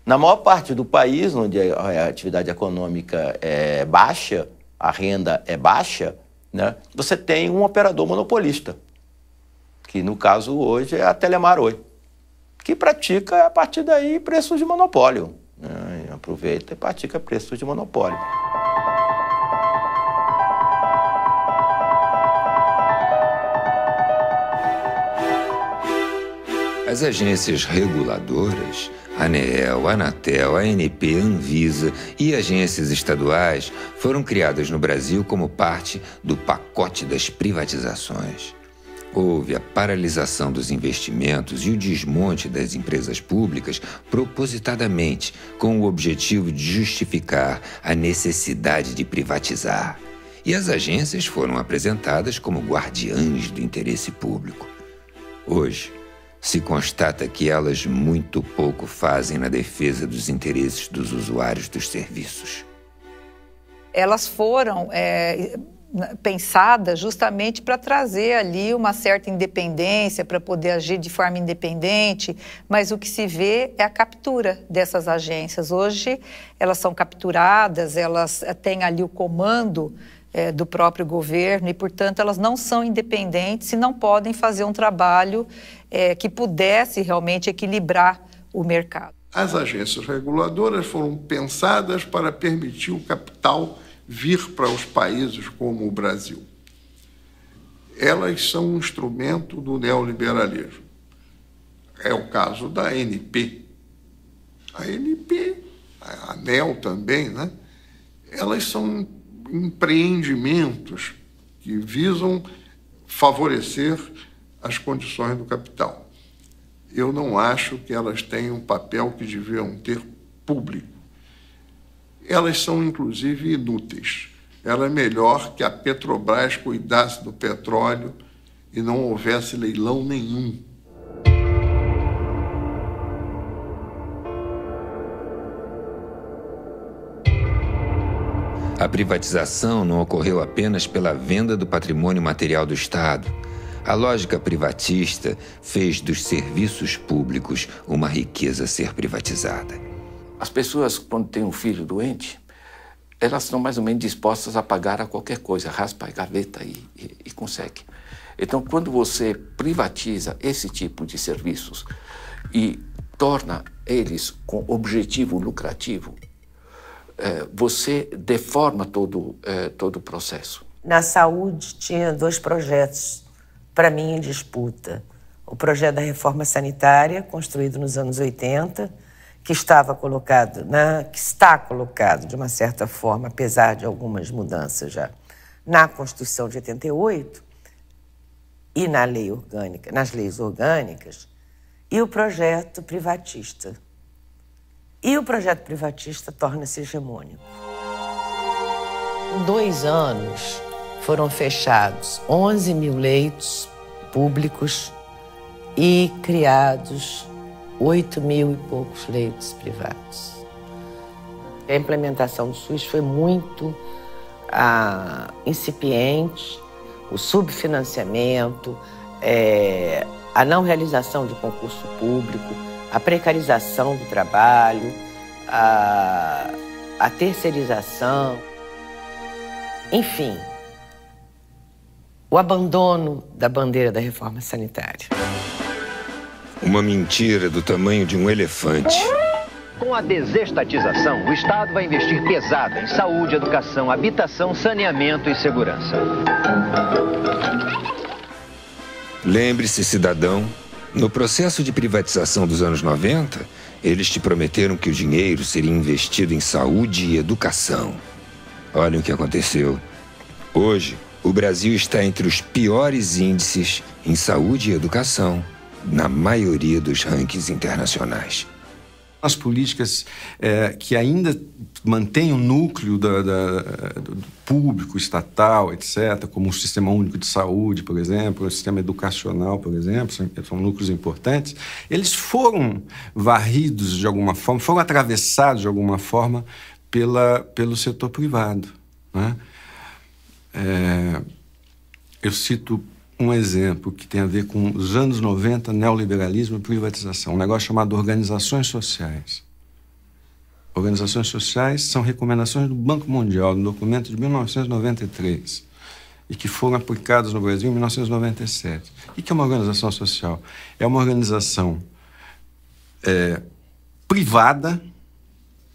Na maior parte do país, onde a atividade econômica é baixa, a renda é baixa, né, você tem um operador monopolista, que no caso hoje é a Telemar Oi, que pratica a partir daí preços de monopólio, né? Aproveita e pratica preços de monopólio. As agências reguladoras, ANEEL, Anatel, ANP, Anvisa e agências estaduais foram criadas no Brasil como parte do pacote das privatizações. Houve a paralisação dos investimentos e o desmonte das empresas públicas propositadamente, com o objetivo de justificar a necessidade de privatizar. E as agências foram apresentadas como guardiãs do interesse público. Hoje, se constata que elas muito pouco fazem na defesa dos interesses dos usuários dos serviços. Elas foram pensadas justamente para trazer ali uma certa independência, para poder agir de forma independente, mas o que se vê é a captura dessas agências. Hoje, elas são capturadas, elas têm ali o comando do próprio governo e, portanto, elas não são independentes e não podem fazer um trabalho que pudesse realmente equilibrar o mercado. As agências reguladoras foram pensadas para permitir o capital vir para os países como o Brasil. Elas são um instrumento do neoliberalismo. É o caso da ANP. A ANP, a ANEL também, né? Elas são empreendimentos que visam favorecer as condições do capital. Eu não acho que elas tenham um papel que deviam ter público. Elas são, inclusive, inúteis. Era melhor que a Petrobras cuidasse do petróleo e não houvesse leilão nenhum. A privatização não ocorreu apenas pela venda do patrimônio material do Estado. A lógica privatista fez dos serviços públicos uma riqueza a ser privatizada. As pessoas, quando têm um filho doente, elas estão mais ou menos dispostas a pagar a qualquer coisa, raspa a gaveta e consegue. Então, quando você privatiza esse tipo de serviços e torna eles com objetivo lucrativo, você deforma todo o processo. Na saúde, tinha 2 projetos, para mim, em disputa. O projeto da reforma sanitária, construído nos anos 80, que está colocado, de uma certa forma, apesar de algumas mudanças já, na Constituição de 88 e na lei orgânica, nas leis orgânicas, e o projeto privatista. E o projeto privatista torna-se hegemônico. Em 2 anos, foram fechados 11 mil leitos públicos e criados 8 mil e poucos leitos privados. A implementação do SUS foi muito incipiente, o subfinanciamento, a não realização de concurso público, a precarização do trabalho, a terceirização. Enfim, o abandono da bandeira da reforma sanitária. Uma mentira do tamanho de um elefante. Com a desestatização, o Estado vai investir pesado em saúde, educação, habitação, saneamento e segurança. Lembre-se, cidadão, no processo de privatização dos anos 90, eles te prometeram que o dinheiro seria investido em saúde e educação. Olha o que aconteceu. Hoje, o Brasil está entre os piores índices em saúde e educação, na maioria dos rankings internacionais. As políticas que ainda mantêm o núcleo do público, estatal, etc., como o Sistema Único de Saúde, por exemplo, o Sistema Educacional, por exemplo, são núcleos importantes, eles foram varridos de alguma forma, foram atravessados de alguma forma pelo setor privado, né? Eu cito um exemplo que tem a ver com os anos 90, neoliberalismo e privatização, um negócio chamado organizações sociais. Organizações sociais são recomendações do Banco Mundial, no documento de 1993, e que foram aplicadas no Brasil em 1997. O que é uma organização social? É uma organização privada,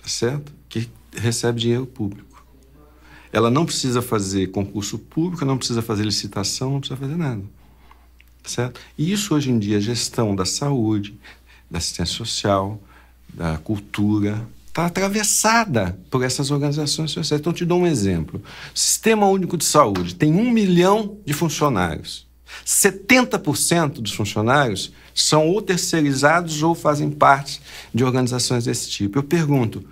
certo? Que recebe dinheiro público. Ela não precisa fazer concurso público, não precisa fazer licitação, não precisa fazer nada, certo? E isso, hoje em dia, a gestão da saúde, da assistência social, da cultura, está atravessada por essas organizações sociais. Então, te dou um exemplo. O Sistema Único de Saúde tem 1 milhão de funcionários. 70% dos funcionários são ou terceirizados ou fazem parte de organizações desse tipo. Eu pergunto,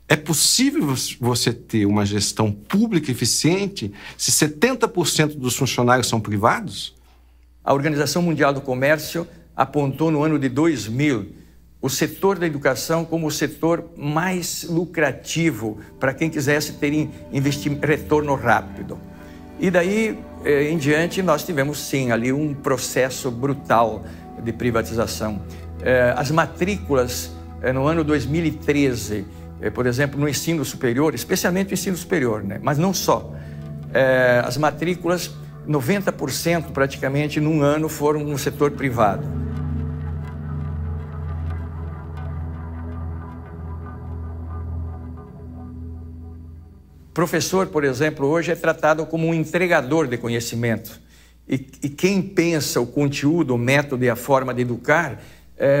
é possível você ter uma gestão pública eficiente se 70% dos funcionários são privados? A Organização Mundial do Comércio apontou no ano de 2000 o setor da educação como o setor mais lucrativo para quem quisesse ter retorno rápido. E daí em diante nós tivemos sim ali um processo brutal de privatização. As matrículas no ano 2013, por exemplo, no ensino superior, especialmente no ensino superior, né? Mas não só. As matrículas, 90% praticamente num ano foram no setor privado. Professor, por exemplo, hoje é tratado como um entregador de conhecimento. E quem pensa o conteúdo, o método e a forma de educar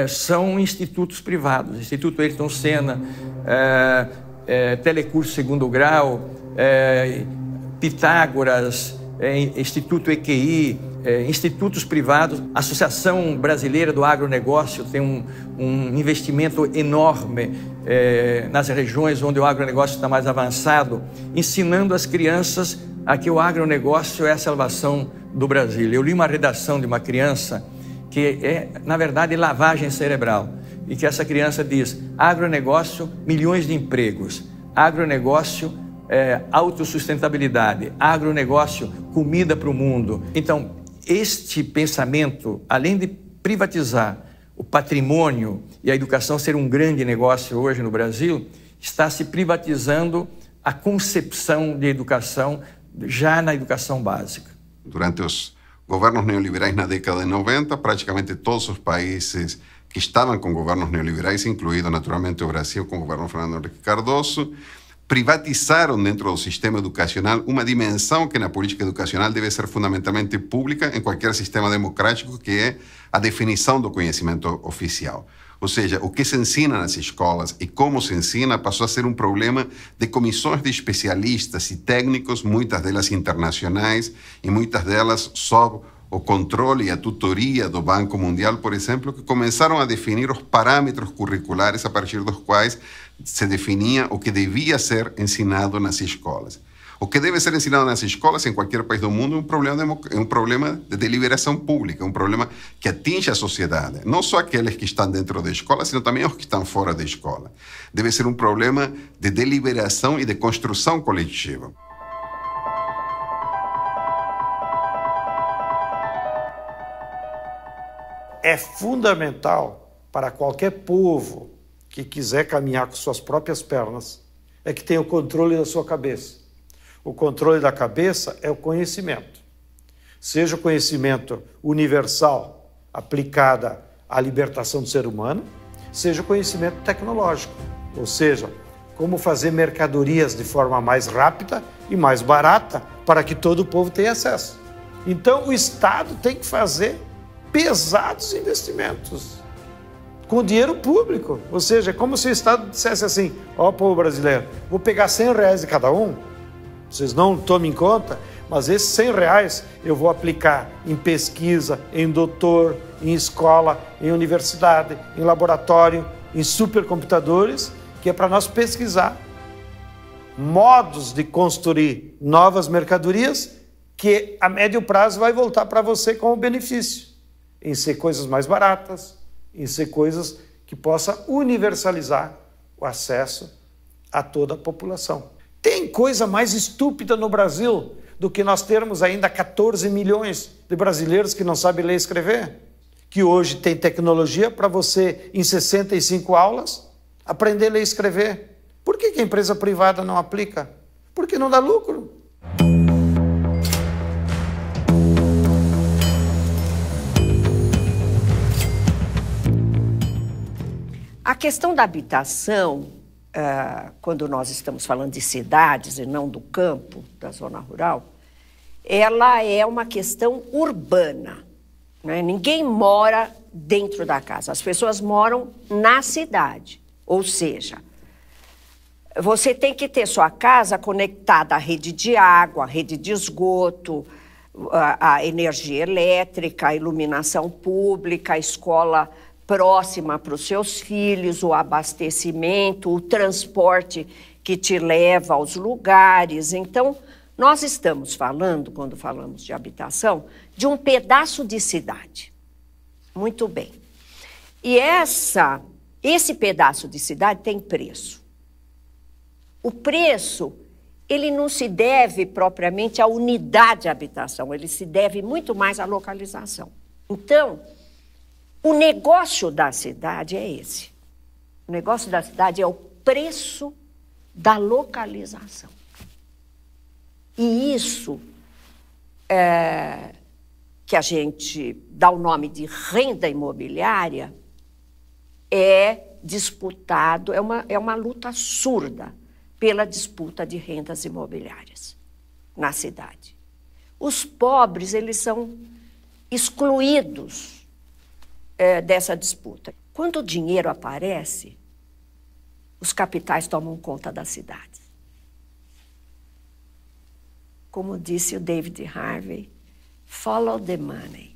são institutos privados. Instituto Ayrton Senna, Telecurso Segundo Grau, Pitágoras, Instituto EQI, institutos privados. A Associação Brasileira do Agronegócio tem um investimento enorme nas regiões onde o agronegócio está mais avançado, ensinando as crianças a que o agronegócio é a salvação do Brasil. Eu li uma redação de uma criança que é, na verdade, lavagem cerebral, e que essa criança diz: agronegócio, milhões de empregos, agronegócio, autossustentabilidade, agronegócio, comida para o mundo. Então, este pensamento, além de privatizar o patrimônio e a educação ser um grande negócio hoje no Brasil, está se privatizando a concepção de educação já na educação básica. Durante os governos neoliberais na década de 90, praticamente todos os países que estavam com governos neoliberais, incluído naturalmente o Brasil com o governo Fernando Henrique Cardoso, privatizaram dentro do sistema educacional uma dimensão que na política educacional deve ser fundamentalmente pública em qualquer sistema democrático, que é a definição do conhecimento oficial. Ou seja, o que se ensina nas escolas e como se ensina passou a ser um problema de comissões de especialistas e técnicos, muitas delas internacionais e muitas delas sob o controle e a tutoria do Banco Mundial, por exemplo, que começaram a definir os parâmetros curriculares a partir dos quais se definia o que devia ser ensinado nas escolas. O que deve ser ensinado nas escolas em qualquer país do mundo é um problema de deliberação pública, um problema que atinge a sociedade. Não só aqueles que estão dentro da escola, sino também os que estão fora da escola. Deve ser um problema de deliberação e de construção coletiva. É fundamental para qualquer povo que quiser caminhar com suas próprias pernas, é que tenha o controle da sua cabeça. o controle da cabeça é o conhecimento. Seja o conhecimento universal aplicado à libertação do ser humano, seja o conhecimento tecnológico, ou seja, como fazer mercadorias de forma mais rápida e mais barata para que todo o povo tenha acesso. Então, o Estado tem que fazer pesados investimentos com dinheiro público, ou seja, é como se o Estado dissesse assim: ó, povo brasileiro, vou pegar R$100 de cada um, vocês não tomem em conta, mas esses R$100 eu vou aplicar em pesquisa, em doutor, em escola, em universidade, em laboratório, em supercomputadores, que é para nós pesquisar modos de construir novas mercadorias que a médio prazo vai voltar para você como benefício, em ser coisas mais baratas, em ser coisas que possa universalizar o acesso a toda a população. Tem coisa mais estúpida no Brasil do que nós termos ainda 14 milhões de brasileiros que não sabem ler e escrever? Que hoje tem tecnologia para você, em 65 aulas, aprender a ler e escrever. Por que a empresa privada não aplica? Porque não dá lucro. A questão da habitação, quando nós estamos falando de cidades e não do campo, da zona rural, ela é uma questão urbana, né? Ninguém mora dentro da casa, as pessoas moram na cidade. Ou seja, você tem que ter sua casa conectada à rede de água, à rede de esgoto, à energia elétrica, à iluminação pública, à escola próxima para os seus filhos, o abastecimento, o transporte que te leva aos lugares. Então, nós estamos falando, quando falamos de habitação, de um pedaço de cidade. Muito bem. E esse pedaço de cidade tem preço. O preço, ele não se deve propriamente à unidade de habitação, ele se deve muito mais à localização. Então, o negócio da cidade é esse. O negócio da cidade é o preço da localização. E isso que a gente dá o nome de renda imobiliária é disputado, é uma luta surda pela disputa de rendas imobiliárias na cidade. Os pobres, eles são excluídos dessa disputa. Quando o dinheiro aparece, os capitais tomam conta da cidade. Como disse o David Harvey, follow the money.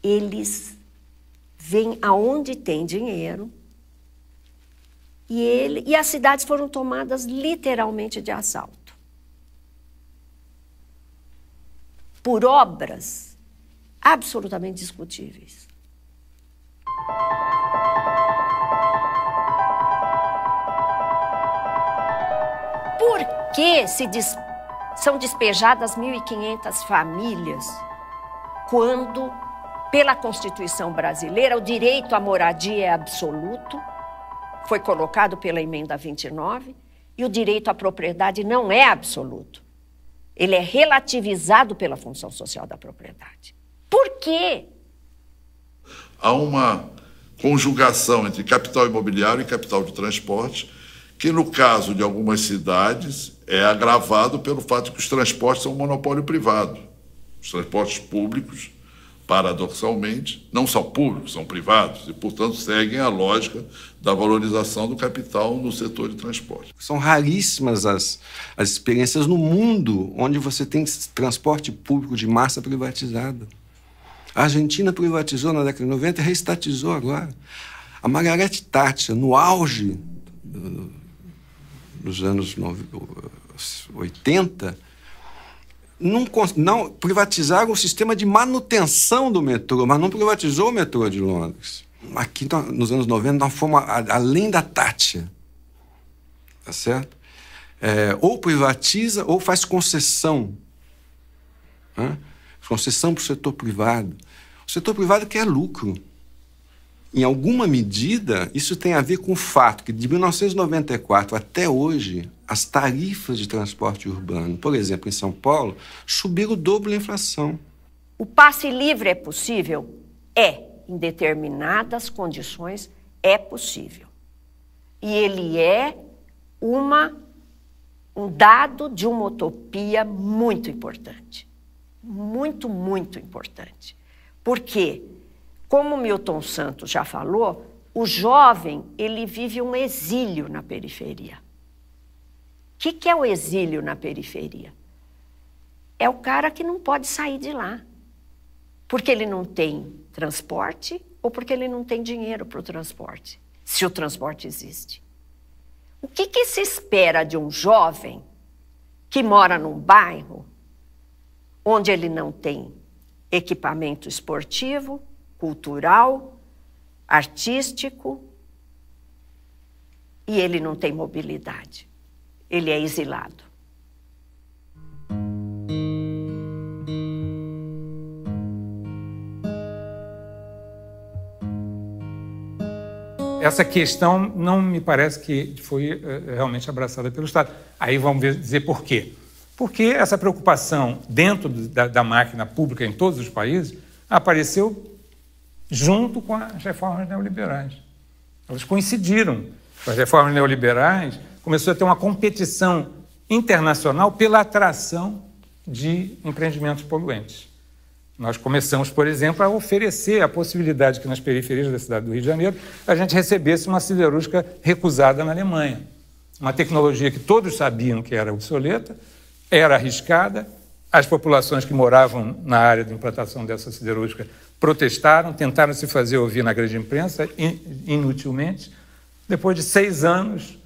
Eles vêm aonde tem dinheiro e as cidades foram tomadas literalmente de assalto. Por obras absolutamente discutíveis. Por que são despejadas 1.500 famílias quando, pela Constituição brasileira, o direito à moradia é absoluto, foi colocado pela Emenda 29, e o direito à propriedade não é absoluto. Ele é relativizado pela função social da propriedade. Por quê? Há uma conjugação entre capital imobiliário e capital de transporte, que no caso de algumas cidades é agravado pelo fato de que os transportes são um monopólio privado. Os transportes públicos, paradoxalmente, não são públicos, são privados e, portanto, seguem a lógica da valorização do capital no setor de transporte. São raríssimas as experiências no mundo onde você tem transporte público de massa privatizado. A Argentina privatizou na década de 90 e reestatizou agora. A Margaret Thatcher, no auge dos anos 80, não privatizaram o sistema de manutenção do metrô, mas não privatizou o metrô de Londres. Aqui, nos anos 90, nós fomos além da Thatcher. Tá certo? Ou privatiza ou faz concessão. Né? Concessão para o setor privado. O setor privado quer lucro. Em alguma medida, isso tem a ver com o fato que de 1994 até hoje, as tarifas de transporte urbano, por exemplo, em São Paulo, subiram o dobro da inflação. O passe livre é possível? É. Em determinadas condições, é possível. E ele é um dado de uma utopia muito importante. Muito, muito importante. Porque, como Milton Santos já falou, o jovem, ele vive um exílio na periferia. O que é o exílio na periferia? É o cara que não pode sair de lá, porque ele não tem transporte ou porque ele não tem dinheiro para o transporte, se o transporte existe. O que se espera de um jovem que mora num bairro onde ele não tem equipamento esportivo, cultural, artístico, e ele não tem mobilidade? Ele é exilado. Essa questão não me parece que foi realmente abraçada pelo Estado. Aí vamos dizer por quê. Porque essa preocupação dentro da máquina pública em todos os países apareceu junto com as reformas neoliberais. Elas coincidiram com as reformas neoliberais, começou a ter uma competição internacional pela atração de empreendimentos poluentes. Nós começamos, por exemplo, a oferecer a possibilidade que nas periferias da cidade do Rio de Janeiro a gente recebesse uma siderúrgica recusada na Alemanha. Uma tecnologia que todos sabiam que era obsoleta, era arriscada, as populações que moravam na área de implantação dessa siderúrgica protestaram, tentaram se fazer ouvir na grande imprensa, inutilmente. Depois de 6 anos,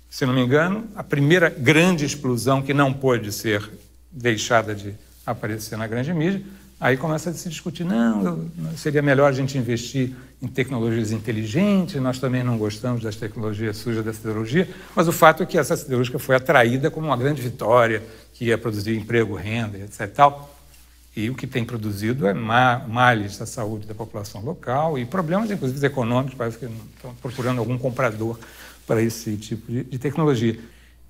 se não me engano, a primeira grande explosão que não pôde ser deixada de aparecer na grande mídia, aí começa a se discutir, não, seria melhor a gente investir em tecnologias inteligentes, nós também não gostamos das tecnologias sujas da siderurgia, mas o fato é que essa siderúrgica foi atraída como uma grande vitória, que ia produzir emprego, renda, etc. Tal. E o que tem produzido é males à saúde da população local e problemas, inclusive, econômicos, parece que estão procurando algum comprador para esse tipo de tecnologia.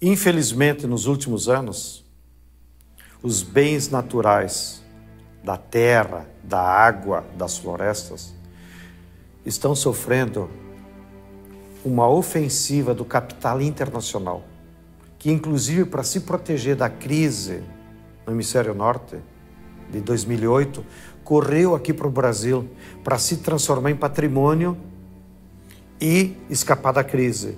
Infelizmente, nos últimos anos, os bens naturais da terra, da água, das florestas, estão sofrendo uma ofensiva do capital internacional, que inclusive para se proteger da crise no hemisfério norte de 2008, correu aqui para o Brasil para se transformar em patrimônio e escapar da crise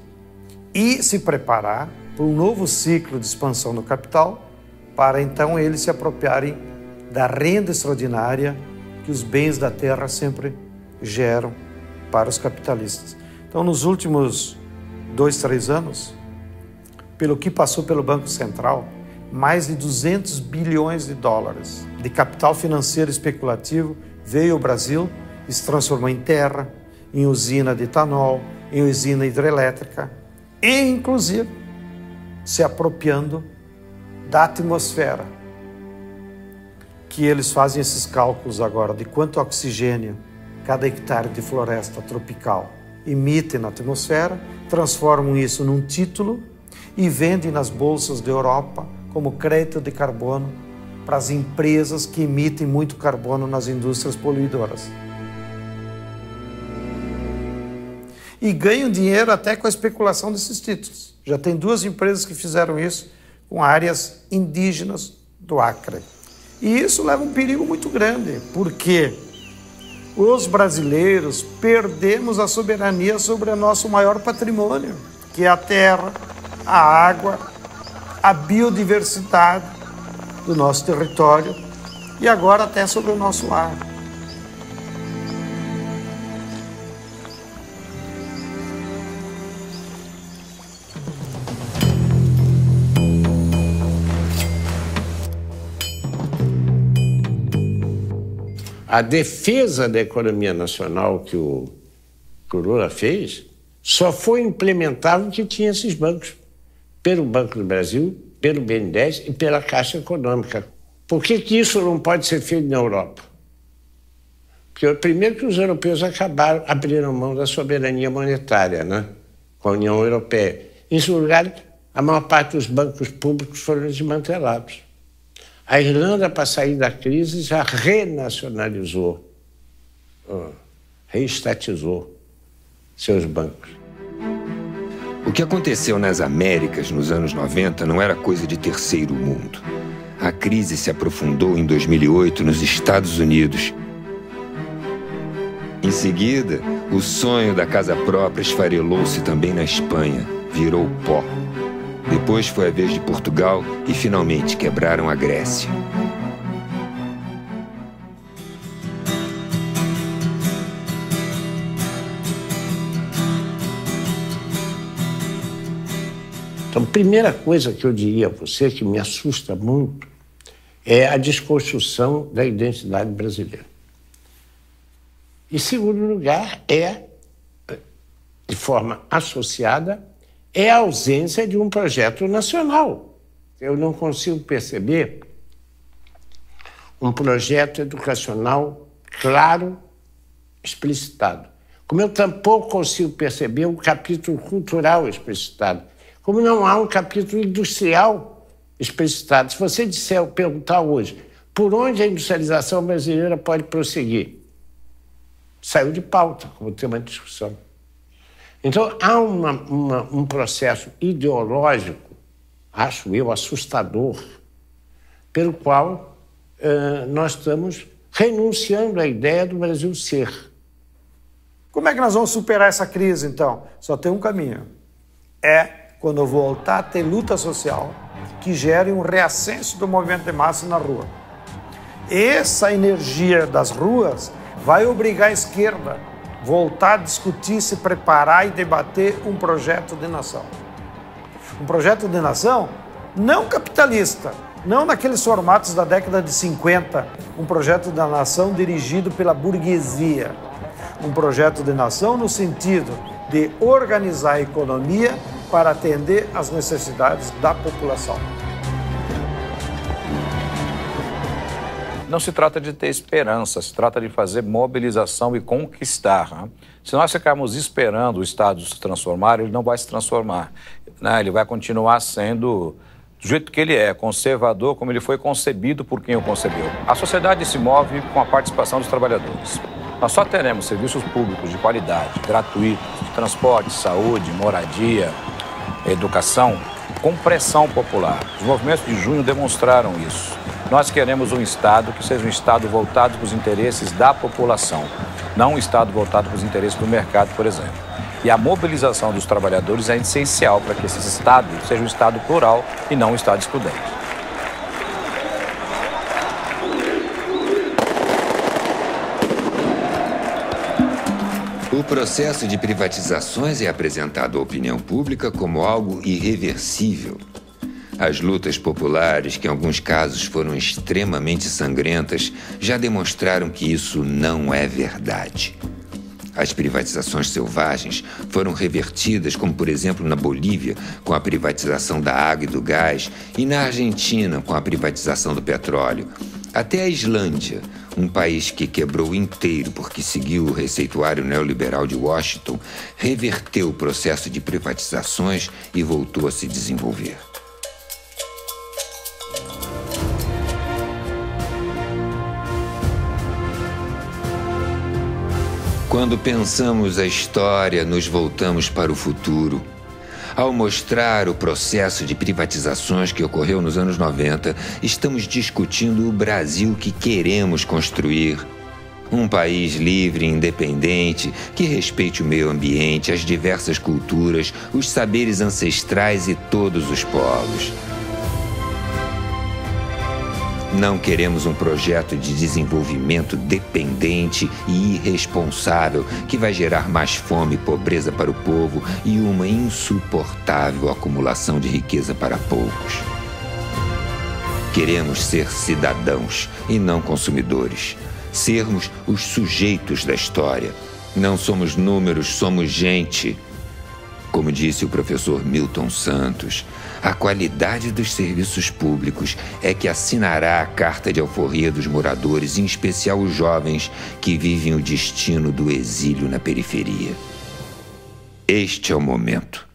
e se preparar para um novo ciclo de expansão do capital, para então eles se apropriarem da renda extraordinária que os bens da terra sempre geram para os capitalistas. Então, nos últimos 2, 3 anos, pelo que passou pelo Banco Central, mais de 200 bilhões de dólares de capital financeiro especulativo veio ao Brasil e se transformou em terra, em usina de etanol, em usina hidrelétrica e, inclusive, se apropriando da atmosfera, que eles fazem esses cálculos agora de quanto oxigênio cada hectare de floresta tropical emite na atmosfera, transformam isso num título e vendem nas bolsas da Europa como crédito de carbono para as empresas que emitem muito carbono nas indústrias poluidoras. E ganham dinheiro até com a especulação desses títulos. Já tem 2 empresas que fizeram isso com áreas indígenas do Acre. E isso leva um perigo muito grande, porque os brasileiros perdemos a soberania sobre o nosso maior patrimônio, que é a terra, a água, a biodiversidade do nosso território e agora até sobre o nosso ar. A defesa da economia nacional que o Lula fez só foi implementável porque tinha esses bancos, pelo Banco do Brasil, pelo BNDES e pela Caixa Econômica. Por que isso não pode ser feito na Europa? Porque, primeiro, que os europeus abriram mão da soberania monetária, né, com a União Europeia. Em segundo lugar, a maior parte dos bancos públicos foram desmantelados. A Irlanda, para sair da crise, já renacionalizou, reestatizou seus bancos. O que aconteceu nas Américas nos anos 90 não era coisa de terceiro mundo. A crise se aprofundou em 2008 nos Estados Unidos. Em seguida, o sonho da casa própria esfarelou-se também na Espanha, virou pó. Depois foi a vez de Portugal e finalmente quebraram a Grécia. Então, a primeira coisa que eu diria a você, que me assusta muito, é a desconstrução da identidade brasileira. Em segundo lugar, de forma associada, é a ausência de um projeto nacional. Eu não consigo perceber um projeto educacional claro, explicitado. Como eu tampouco consigo perceber um capítulo cultural explicitado. Como não há um capítulo industrial explicitado. Se você perguntar hoje por onde a industrialização brasileira pode prosseguir, saiu de pauta como tema de discussão. Então, há um processo ideológico, acho eu, assustador, pelo qual nós estamos renunciando à ideia do Brasil ser. Como é que nós vamos superar essa crise, então? Só tem um caminho. É quando voltar a ter luta social que gere um reascenso do movimento de massa na rua. Essa energia das ruas vai obrigar a esquerda a voltar a discutir, se preparar e debater um projeto de nação. Um projeto de nação não capitalista, não naqueles formatos da década de 50, um projeto da nação dirigido pela burguesia. Um projeto de nação no sentido de organizar a economia para atender às necessidades da população. Não se trata de ter esperança, se trata de fazer mobilização e conquistar. Né? Se nós ficarmos esperando o Estado se transformar, ele não vai se transformar. Né? Ele vai continuar sendo do jeito que ele é, conservador, como ele foi concebido por quem o concebeu. A sociedade se move com a participação dos trabalhadores. Nós só teremos serviços públicos de qualidade, gratuitos, de transporte, saúde, moradia, educação, com pressão popular. Os movimentos de junho demonstraram isso. Nós queremos um Estado que seja um Estado voltado para os interesses da população, não um Estado voltado para os interesses do mercado, por exemplo. E a mobilização dos trabalhadores é essencial para que esse Estado seja um Estado plural e não um Estado excludente. O processo de privatizações é apresentado à opinião pública como algo irreversível. As lutas populares, que em alguns casos foram extremamente sangrentas, já demonstraram que isso não é verdade. As privatizações selvagens foram revertidas, como por exemplo na Bolívia, com a privatização da água e do gás, e na Argentina, com a privatização do petróleo. Até a Islândia, um país que quebrou inteiro porque seguiu o receituário neoliberal de Washington, reverteu o processo de privatizações e voltou a se desenvolver. Quando pensamos a história, nos voltamos para o futuro. Ao mostrar o processo de privatizações que ocorreu nos anos 90, estamos discutindo o Brasil que queremos construir. Um país livre e independente, que respeite o meio ambiente, as diversas culturas, os saberes ancestrais e todos os povos. Não queremos um projeto de desenvolvimento dependente e irresponsável que vai gerar mais fome e pobreza para o povo e uma insuportável acumulação de riqueza para poucos. Queremos ser cidadãos e não consumidores. Sermos os sujeitos da história. Não somos números, somos gente. Como disse o professor Milton Santos, a qualidade dos serviços públicos é que assinará a carta de alforria dos moradores, em especial os jovens que vivem o destino do exílio na periferia. Este é o momento.